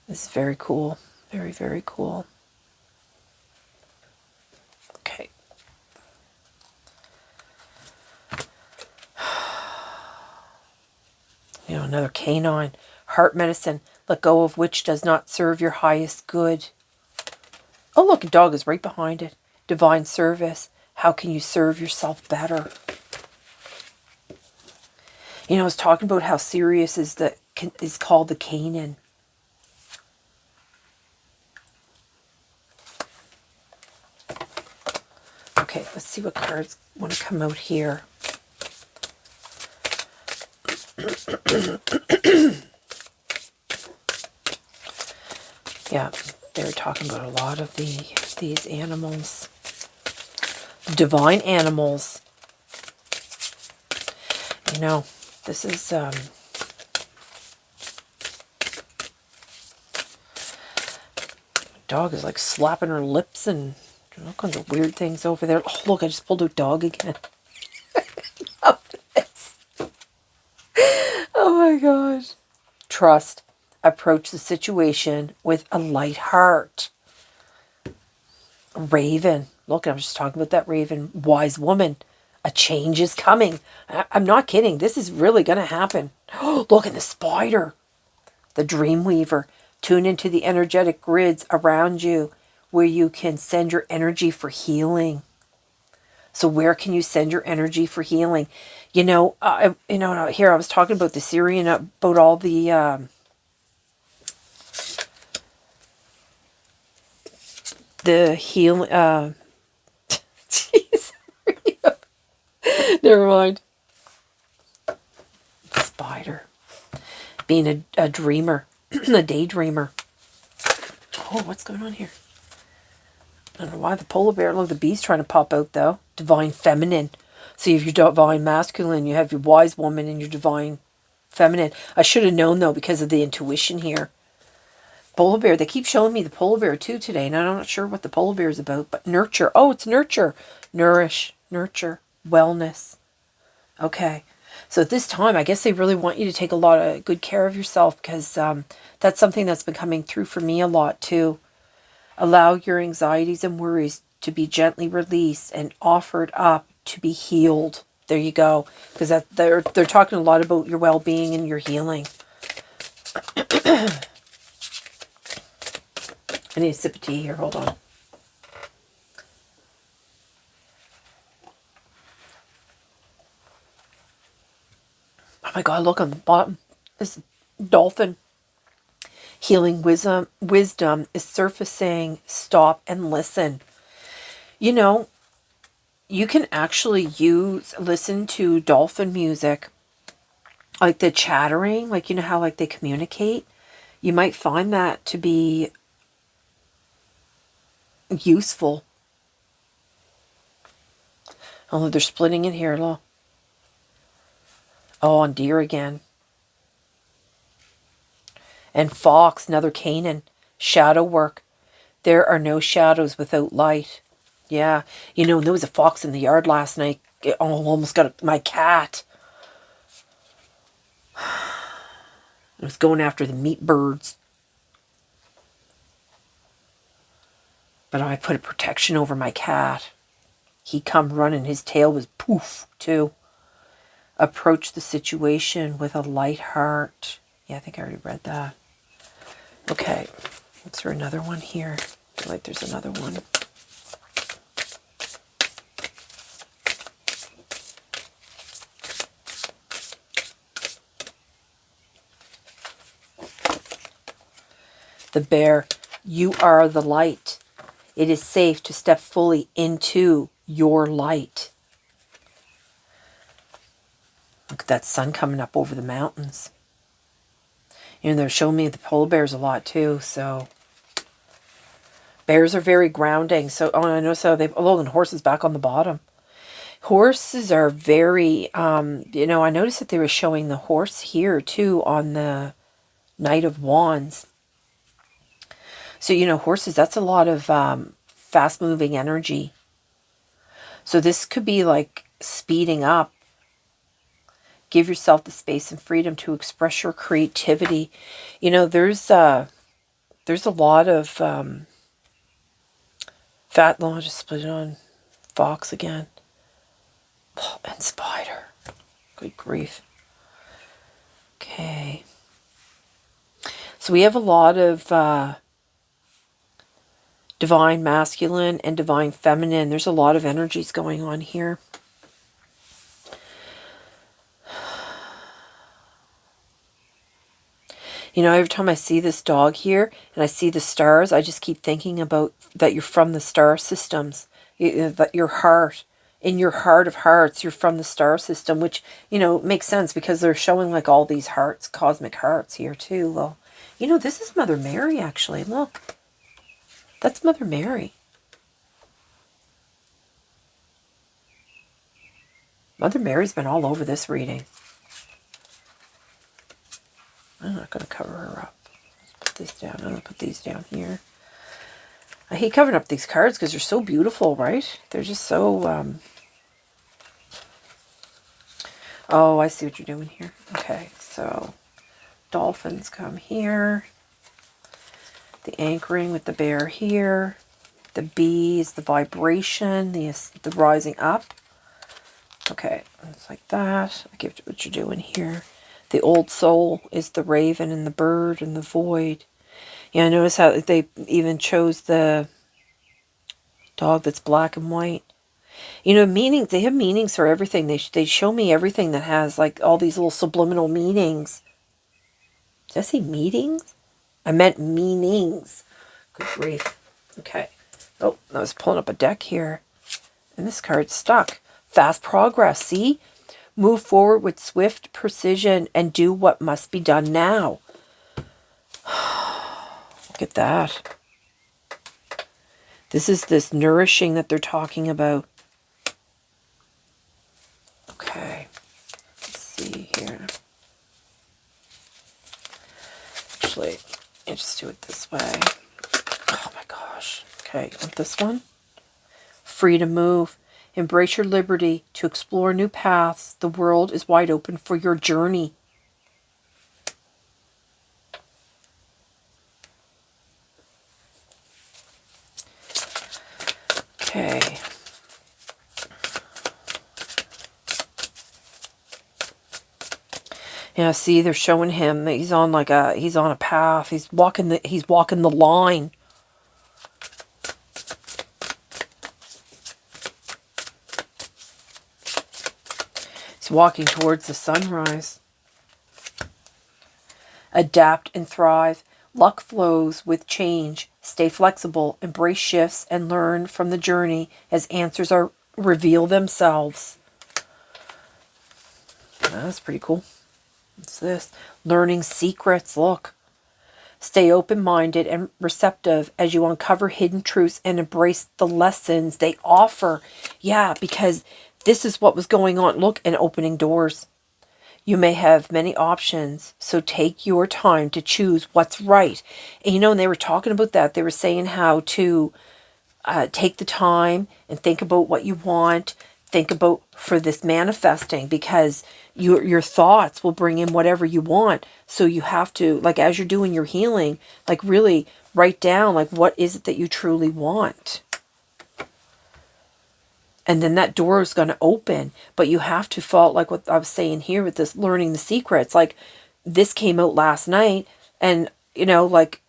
This is very cool. Very, very cool. Okay. Another canine. Heart medicine. Let go of which does not serve your highest good. Oh, look, a dog is right behind it. Divine service. How can you serve yourself better? I was talking about how Sirius is called the Canaan. Okay, let's see what cards want to come out here. Yeah, they're talking about a lot of these animals. Divine animals. This is dog is like slapping her lips and all kinds of weird things over there. Oh, look, I just pulled out dog again. Love this. Oh my gosh. Trust. Approach the situation with a light heart. Raven. Look, I'm just talking about that raven. Wise woman. A change is coming. I'm not kidding. This is really going to happen. Oh, look at the spider. The dream weaver. Tune into the energetic grids around you where you can send your energy for healing. So where can you send your energy for healing? Here I was talking about the Sirian, about all the healing. Jeez. Never mind. Spider. Being a dreamer. A daydreamer. Oh, what's going on here? I don't know why the polar bear. Look, the bee's trying to pop out, though. Divine feminine. So you have your divine masculine, you have your wise woman, and your divine feminine. I should have known, though, because of the intuition here. Polar bear. They keep showing me the polar bear, too, today, and I'm not sure what the polar bear is about. But nurture. Oh, it's nurture. Nourish. Nurture. Wellness. Okay. So at this time, I guess they really want you to take a lot of good care of yourself, because that's something that's been coming through for me a lot, too. Allow your anxieties and worries to be gently released and offered up to be healed. There you go. Because they're talking a lot about your well-being and your healing. I need a sip of tea here. Hold on. Oh my God, look on the bottom. This dolphin. Healing wisdom is surfacing. Stop and listen. You know, you can actually listen to dolphin music, like the chattering, like, you know how like they communicate. You might find that to be useful. Oh, they're splitting it here. Look. Oh, on deer again. And fox, another Canaan. Shadow work. There are no shadows without light. Yeah. You know, there was a fox in the yard last night. It almost got my cat. It was going after the meat birds. But I put a protection over my cat. He come running. His tail was poof, too. Approach the situation with a light heart. Yeah, I think I already read that. Okay. Is there another one here? I feel like there's another one. The bear, you are the light. It is safe to step fully into your light. Look at that sun coming up over the mountains. You know, they're showing me the polar bears a lot too, so. Bears are very grounding. So, oh, I notice how and horses back on the bottom. Horses are very, you know, I noticed that they were showing the horse here too on the Knight of Wands. So, you know, horses, that's a lot of fast-moving energy. So this could be like speeding up. Give yourself the space and freedom to express your creativity. You know, there's a lot of I'll just split it on fox again. Oh, and spider. Good grief. Okay. So we have a lot of divine masculine and divine feminine. There's a lot of energies going on here. You know, every time I see this dog here and I see the stars, I just keep thinking about that you're from the star systems. That your heart, in your heart of hearts, you're from the star system, which, you know, makes sense because they're showing like all these hearts, cosmic hearts here too. Well, you know, this is Mother Mary actually. Look. That's Mother Mary. Mother Mary's been all over this reading. I'm not going to cover her up. Let's put this down. I'm going to put these down here. I hate covering up these cards because they're so beautiful, right? They're just so... Oh, I see what you're doing here. Okay, so dolphins come here. The anchoring with the bear here. The bees, the vibration, the rising up. Okay, it's like that. I get what you're doing here. The old soul is the raven and the bird and the void. Yeah, notice how they even chose the dog that's black and white. You know, meaning, they have meanings for everything. They show me everything that has like all these little subliminal meanings. Did I say meetings? I meant meanings. Good grief. Okay. Oh, I was pulling up a deck here. And this card's stuck. Fast progress, see? Move forward with swift precision and do what must be done now. Look at that. This is this nourishing that they're talking about. Okay. Let's see here. Actually, I'll just do it this way. Oh my gosh. Okay, you want this one? Free to move. Embrace your liberty to explore new paths. The world is wide open for your journey. Okay. Yeah, see, they're showing him that he's on a path. He's walking the line. He's walking towards the sunrise. Adapt and thrive. Luck flows with change. Stay flexible, embrace shifts, and learn from the journey as answers reveal themselves. That's pretty cool. What's this? Learning secrets. Look. Stay open-minded and receptive as you uncover hidden truths and embrace the lessons they offer. Yeah, because this is what was going on. Look, and opening doors. You may have many options, so take your time to choose what's right. And and they were talking about that. They were saying how to take the time and think about what you want. Think about for this manifesting, because your thoughts will bring in whatever you want. So you have to, like, as you're doing your healing, like, really write down, like, what is it that you truly want? And then that door is going to open. But you have to follow, like what I was saying here with this learning the secrets. Like, this came out last night, and, like,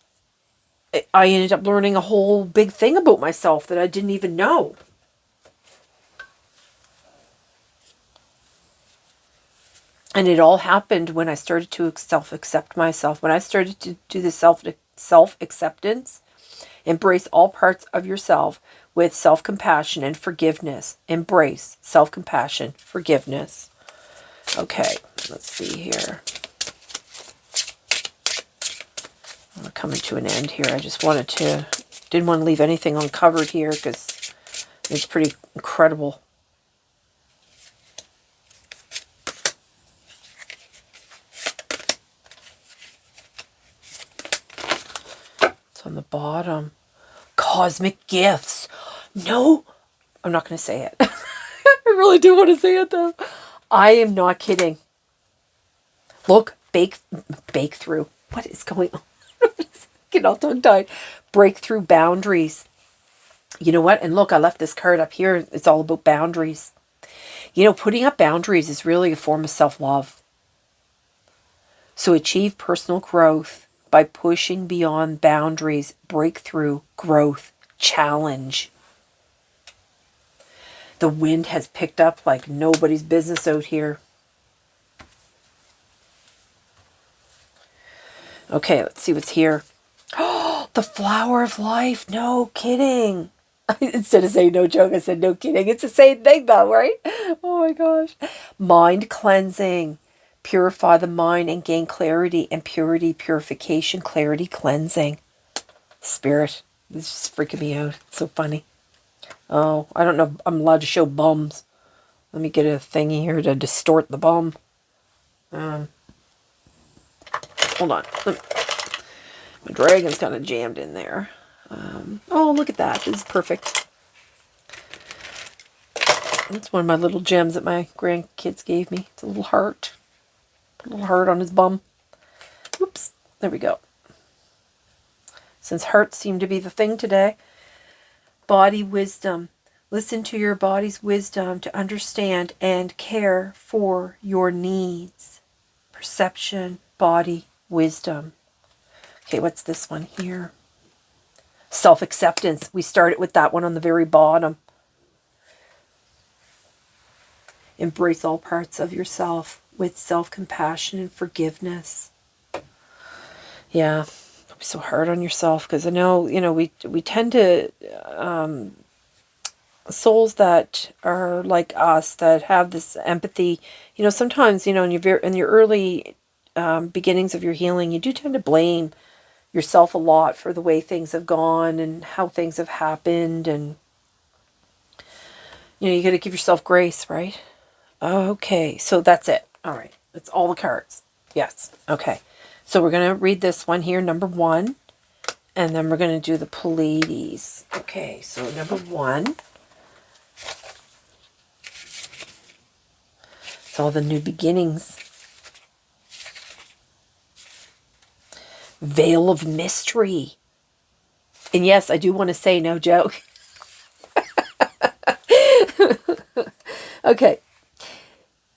I ended up learning a whole big thing about myself that I didn't even know. And it all happened when I started to self-accept myself. When I started to do the self-acceptance, embrace all parts of yourself with self-compassion and forgiveness. Embrace self-compassion, forgiveness. Okay, let's see here. We're coming to an end here. I just didn't want to leave anything uncovered here because it's pretty incredible. It's on the bottom. Cosmic gifts. No, I'm not going to say it. I really do want to say it though. I am not kidding. Look, bake through. What is going on? Get all tongue-tied. Break through boundaries. You know what? And look, I left this card up here. It's all about boundaries. Putting up boundaries is really a form of self-love. So achieve personal growth by pushing beyond boundaries, breakthrough, growth, challenge. The wind has picked up like nobody's business out here. Okay, let's see what's here. Oh, the flower of life. No kidding. Instead of saying no joke, I said no kidding. It's the same thing though, right? Oh my gosh. Mind cleansing. Purify the mind and gain clarity and purity, purification, clarity, cleansing. Spirit. This is just freaking me out. It's so funny. Oh, I don't know if I'm allowed to show bums. Let me get a thingy here to distort the bum. Hold on. My dragon's kind of jammed in there. Oh, look at that. This is perfect. That's one of my little gems that my grandkids gave me. It's a little heart. Put a little heart on his bum. Oops. There we go. Since hearts seem to be the thing today. Body wisdom. Listen to your body's wisdom to understand and care for your needs. Perception, body, wisdom. Okay, what's this one here? Self-acceptance. We started with that one on the very bottom. Embrace all parts of yourself with self-compassion and forgiveness. Yeah, don't be so hard on yourself, because I know, we tend to, souls that are like us, that have this empathy, sometimes, in your early beginnings of your healing, you do tend to blame yourself a lot for the way things have gone and how things have happened, and you got to give yourself grace, right? Okay, so that's it. All right, that's all the cards. Yes. Okay, so we're going to read this one here, number 1, and then we're going to do the Pleiades. Okay, so number 1. It's all the new beginnings. Veil of mystery. And yes, I do want to say no joke. Okay.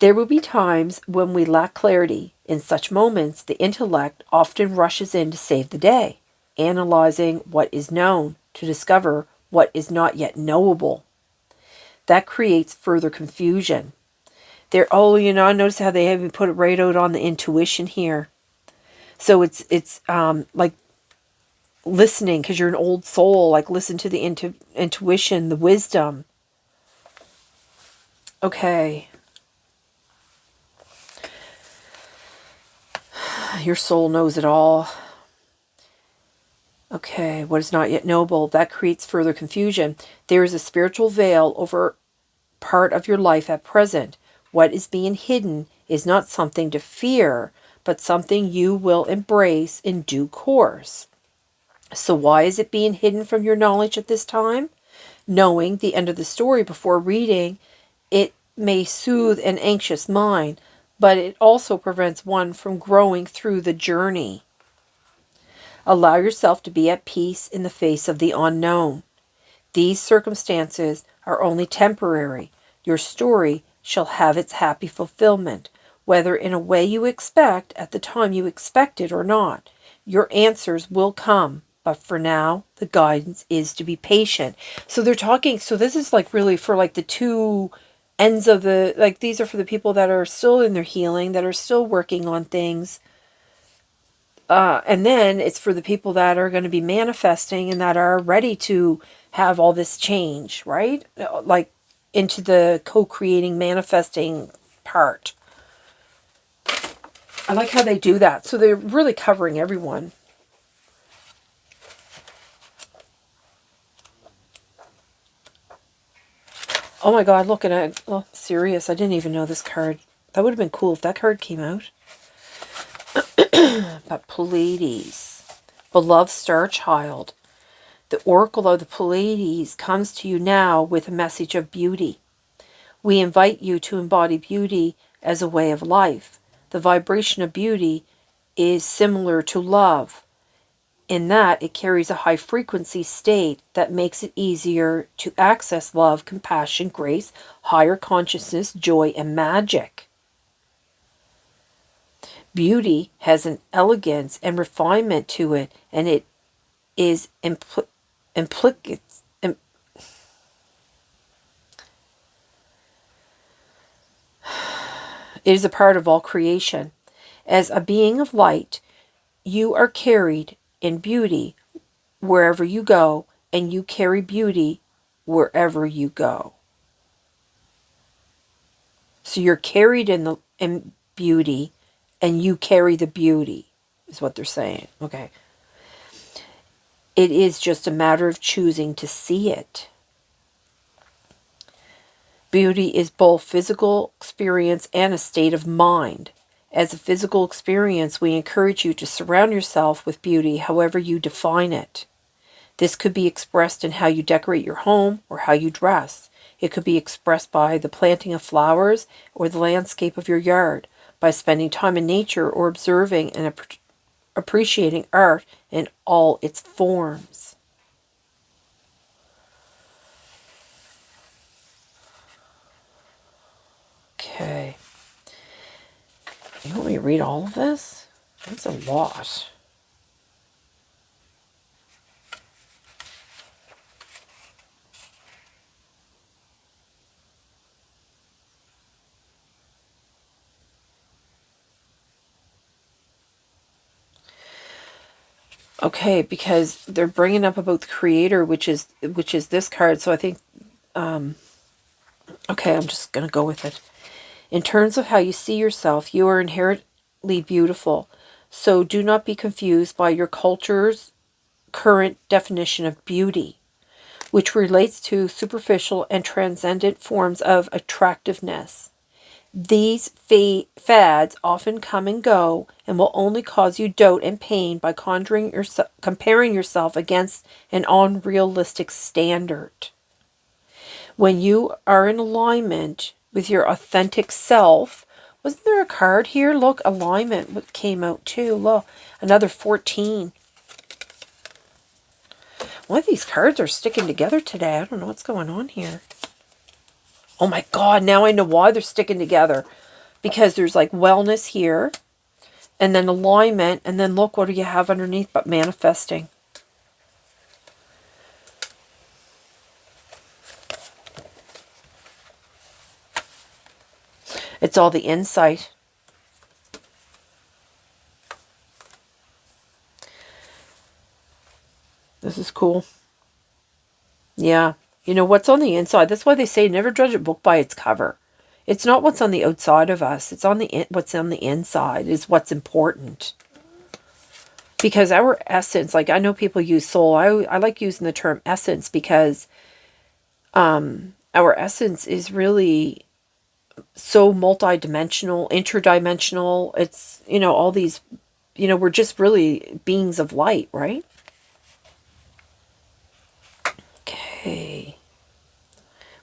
There will be times when we lack clarity, In such moments, the intellect often rushes in to save the day, analyzing what is known to discover what is not yet knowable. That creates further confusion. I notice how they haven't put it right out on the intuition here. So it's like listening, because you're an old soul, like listen to the intuition, the wisdom. Okay. Your soul knows it all. Okay, what is not yet knowable, that creates further confusion. There is a spiritual veil over part of your life at present. What is being hidden is not something to fear, but something you will embrace in due course. So why is it being hidden from your knowledge at this time? Knowing the end of the story before reading it may soothe an anxious mind, but it also prevents one from growing through the journey. Allow yourself to be at peace in the face of the unknown. These circumstances are only temporary. Your story shall have its happy fulfillment, whether in a way you expect at the time you expect it or not. Your answers will come, but for now, the guidance is to be patient. So they're talking, so this is like really for like the two ends of the, like these are for the people that are still in their healing, that are still working on things. And then it's for the people that are going to be manifesting and that are ready to have all this change, right? Like into the co-creating, manifesting part. I like how they do that. So they're really covering everyone. Oh my God, looking at, oh, serious. I didn't even know this card. That would have been cool if that card came out. But Pleiades, beloved star child, the oracle of the Pleiades comes to you now with a message of beauty. We invite you to embody beauty as a way of life. The vibration of beauty is similar to love, in that it carries a high frequency state that makes it easier to access love, compassion, grace, higher consciousness, joy, and magic. Beauty has an elegance and refinement to it, and it is implicit. It is a part of all creation. As a being of light, you are carried in beauty wherever you go, and you carry beauty wherever you go. So you're carried in beauty, and you carry the beauty, is what they're saying. Okay. It is just a matter of choosing to see it. Beauty is both physical experience and a state of mind. As a physical experience, we encourage you to surround yourself with beauty however you define it. This could be expressed in how you decorate your home or how you dress. It could be expressed by the planting of flowers or the landscape of your yard, by spending time in nature or observing and appreciating art in all its forms. Okay. You want me to read all of this? That's a lot. Okay, because they're bringing up about the creator, which is this card. So I think, okay, I'm just going to go with it. In terms of how you see yourself, you are inherently beautiful. So do not be confused by your culture's current definition of beauty, which relates to superficial and transcendent forms of attractiveness. These fads often come and go and will only cause you doubt and pain by comparing yourself against an unrealistic standard. When you are in alignment with your authentic self, wasn't there a card here? Look, alignment came out too. Look, another 14. One of these cards are sticking together today. I don't know what's going on here. Oh my God, now I know why they're sticking together. Because there's like wellness here. and then alignment, and then look, what do you have underneath but manifesting? It's all the insight. This is cool. Yeah. You know, what's on the inside. That's why they say never judge a book by its cover. It's not what's on the outside of us. It's on what's on the inside is what's important. Because our essence, like I know people use soul. I like using the term essence because our essence is really so multidimensional, interdimensional. It's, you know, all these, you know, we're just really beings of light, right? Okay.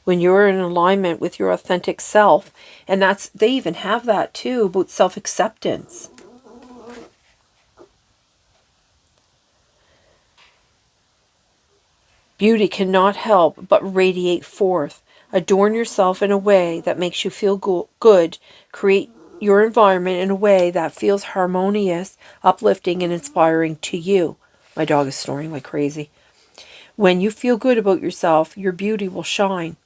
When you're in alignment with your authentic self, and that's, they even have that too about self-acceptance. Beauty cannot help but radiate forth. Adorn yourself in a way that makes you feel good. Create your environment in a way that feels harmonious, uplifting, and inspiring to you. My dog is snoring like crazy. When you feel good about yourself, your beauty will shine.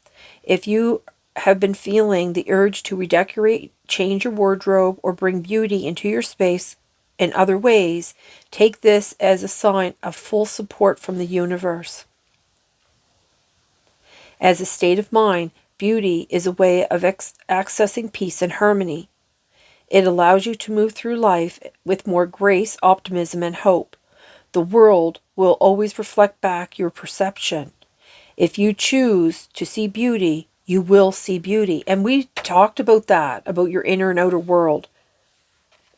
If you have been feeling the urge to redecorate, change your wardrobe, or bring beauty into your space in other ways, take this as a sign of full support from the universe. As a state of mind, beauty is a way of accessing peace and harmony. It allows you to move through life with more grace, optimism, and hope. The world will always reflect back your perception. If you choose to see beauty, you will see beauty. And we talked about that, about your inner and outer world,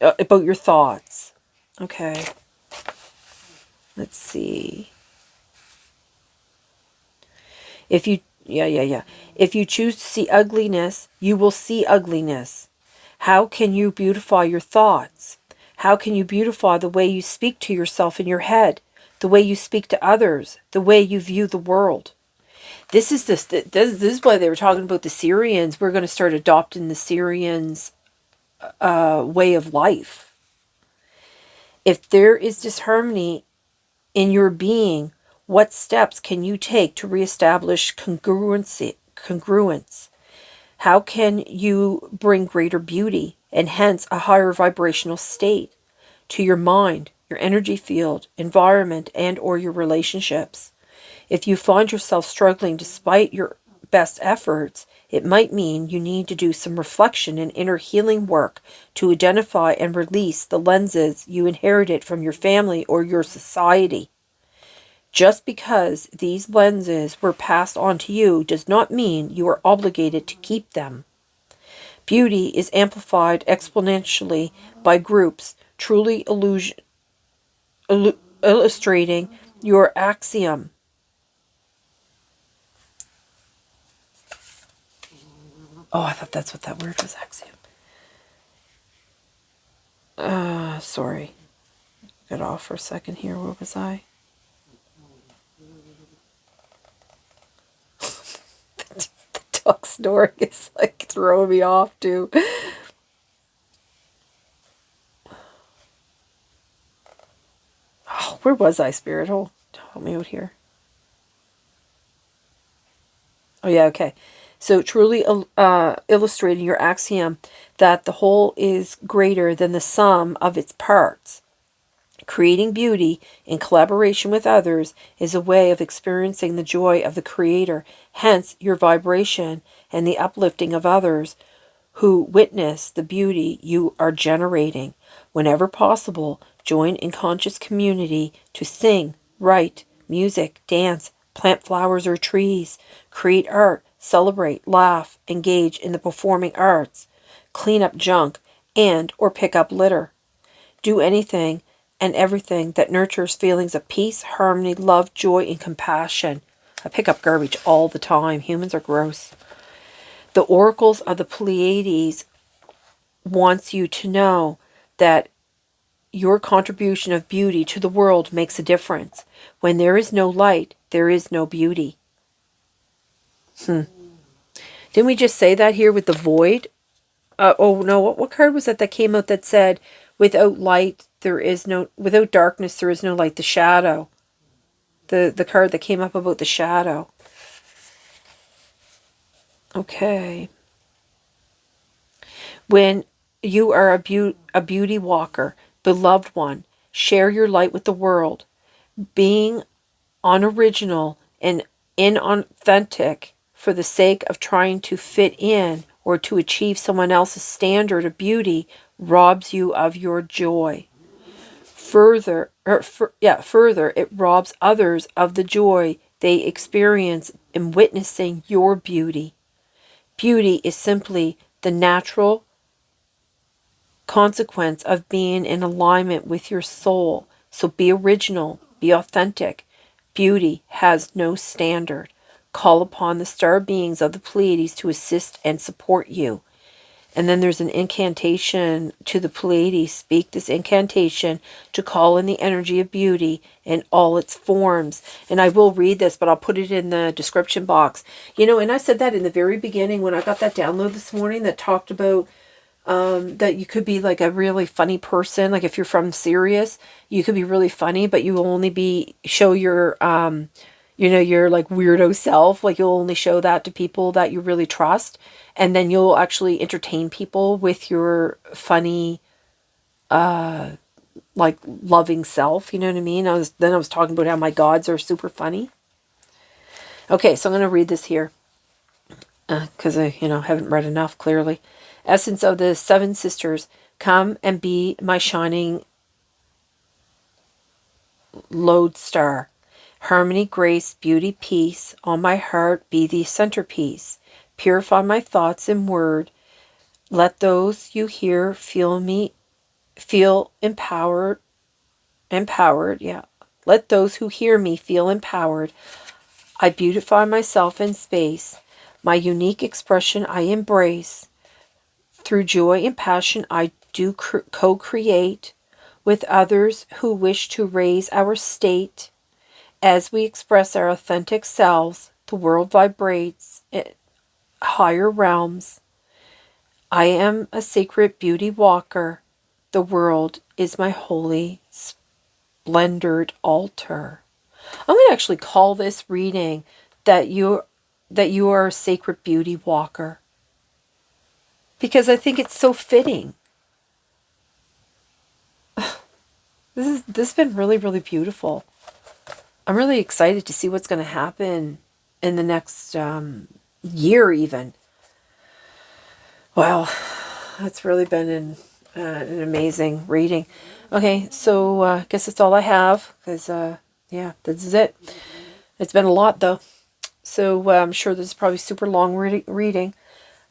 about your thoughts. Okay. Let's see. If you If you choose to see ugliness, you will see ugliness. How can you beautify your thoughts? How can you beautify the way you speak to yourself in your head, the way you speak to others, the way you view the world? This is why they were talking about the Sirians. We're going to start adopting the Sirians' way of life. If there is disharmony in your being, what steps can you take to reestablish congruence? How can you bring greater beauty and hence a higher vibrational state to your mind, your energy field, environment, and or your relationships? If you find yourself struggling despite your best efforts, it might mean you need to do some reflection and inner healing work to identify and release the lenses you inherited from your family or your society. Just because these lenses were passed on to you does not mean you are obligated to keep them. Beauty is amplified exponentially by groups truly illustrating your axiom. Oh, I thought that's what that word was, axiom. Sorry. Got off for a second here. Where was I? The dog snoring is like throwing me off too. Oh, where was I, Spirit? Help me out here. Oh yeah, okay. So truly illustrating your axiom that the whole is greater than the sum of its parts. Creating beauty in collaboration with others is a way of experiencing the joy of the Creator, hence your vibration and the uplifting of others who witness the beauty you are generating. Whenever possible, join in conscious community to sing, write, music, dance, plant flowers or trees, create art, celebrate, laugh, engage in the performing arts, clean up junk, and or pick up litter. Do anything and everything that nurtures feelings of peace, harmony, love, joy, and compassion. I pick up garbage all the time. Humans are gross. The oracles of the Pleiades wants you to know that your contribution of beauty to the world makes a difference. When there is no light, there is no beauty. Didn't we just say that here with the void? Oh no, what card was that came out that said, Without light, without darkness, there is no light. The shadow. The card that came up about the shadow. Okay. When you are a beauty walker, beloved one, share your light with the world. Being unoriginal and inauthentic for the sake of trying to fit in or to achieve someone else's standard of beauty robs you of your joy. Further, it robs others of the joy they experience in witnessing your beauty. Beauty is simply the natural consequence of being in alignment with your soul. So be original, be authentic. Beauty has no standard. Call upon the star beings of the Pleiades to assist and support you. And then there's an incantation to the Pleiades. Speak this incantation to call in the energy of beauty in all its forms. And I will read this, but I'll put it in the description box. You know, and I said that in the very beginning when I got that download this morning that talked about that you could be like a really funny person. Like if you're from Sirius, you could be really funny, but you will only show your, your like weirdo self. Like you'll only show that to people that you really trust. And then you'll actually entertain people with your funny, like loving self. You know what I mean? I was talking about how my gods are super funny. Okay, so I'm going to read this here. Because I, haven't read enough, clearly. Essence of the Seven Sisters, come and be my shining lodestar. Harmony, grace, beauty, peace, on my heart be the centerpiece. Purify my thoughts and word. Let those you hear feel empowered. Yeah. Let those who hear me feel empowered. I beautify myself in space. My unique expression I embrace. Through joy and passion, I do co-create with others who wish to raise our state. As we express our authentic selves, the world vibrates in higher realms. I am a sacred beauty walker. The world is my holy, splendored altar. I'm going to actually call this reading that you are a sacred beauty walker. Because I think it's so fitting. This has been really, really beautiful. I'm really excited to see what's going to happen in the next year even. Wow, that's really been an amazing reading. Okay, so I guess that's all I have. Because, yeah, this is it. It's been a lot though. So I'm sure this is probably super long reading.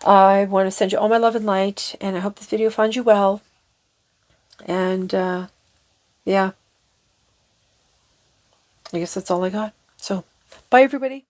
I want to send you all my love and light, and I hope this video finds you well. And, yeah. I guess that's all I got. So, bye everybody.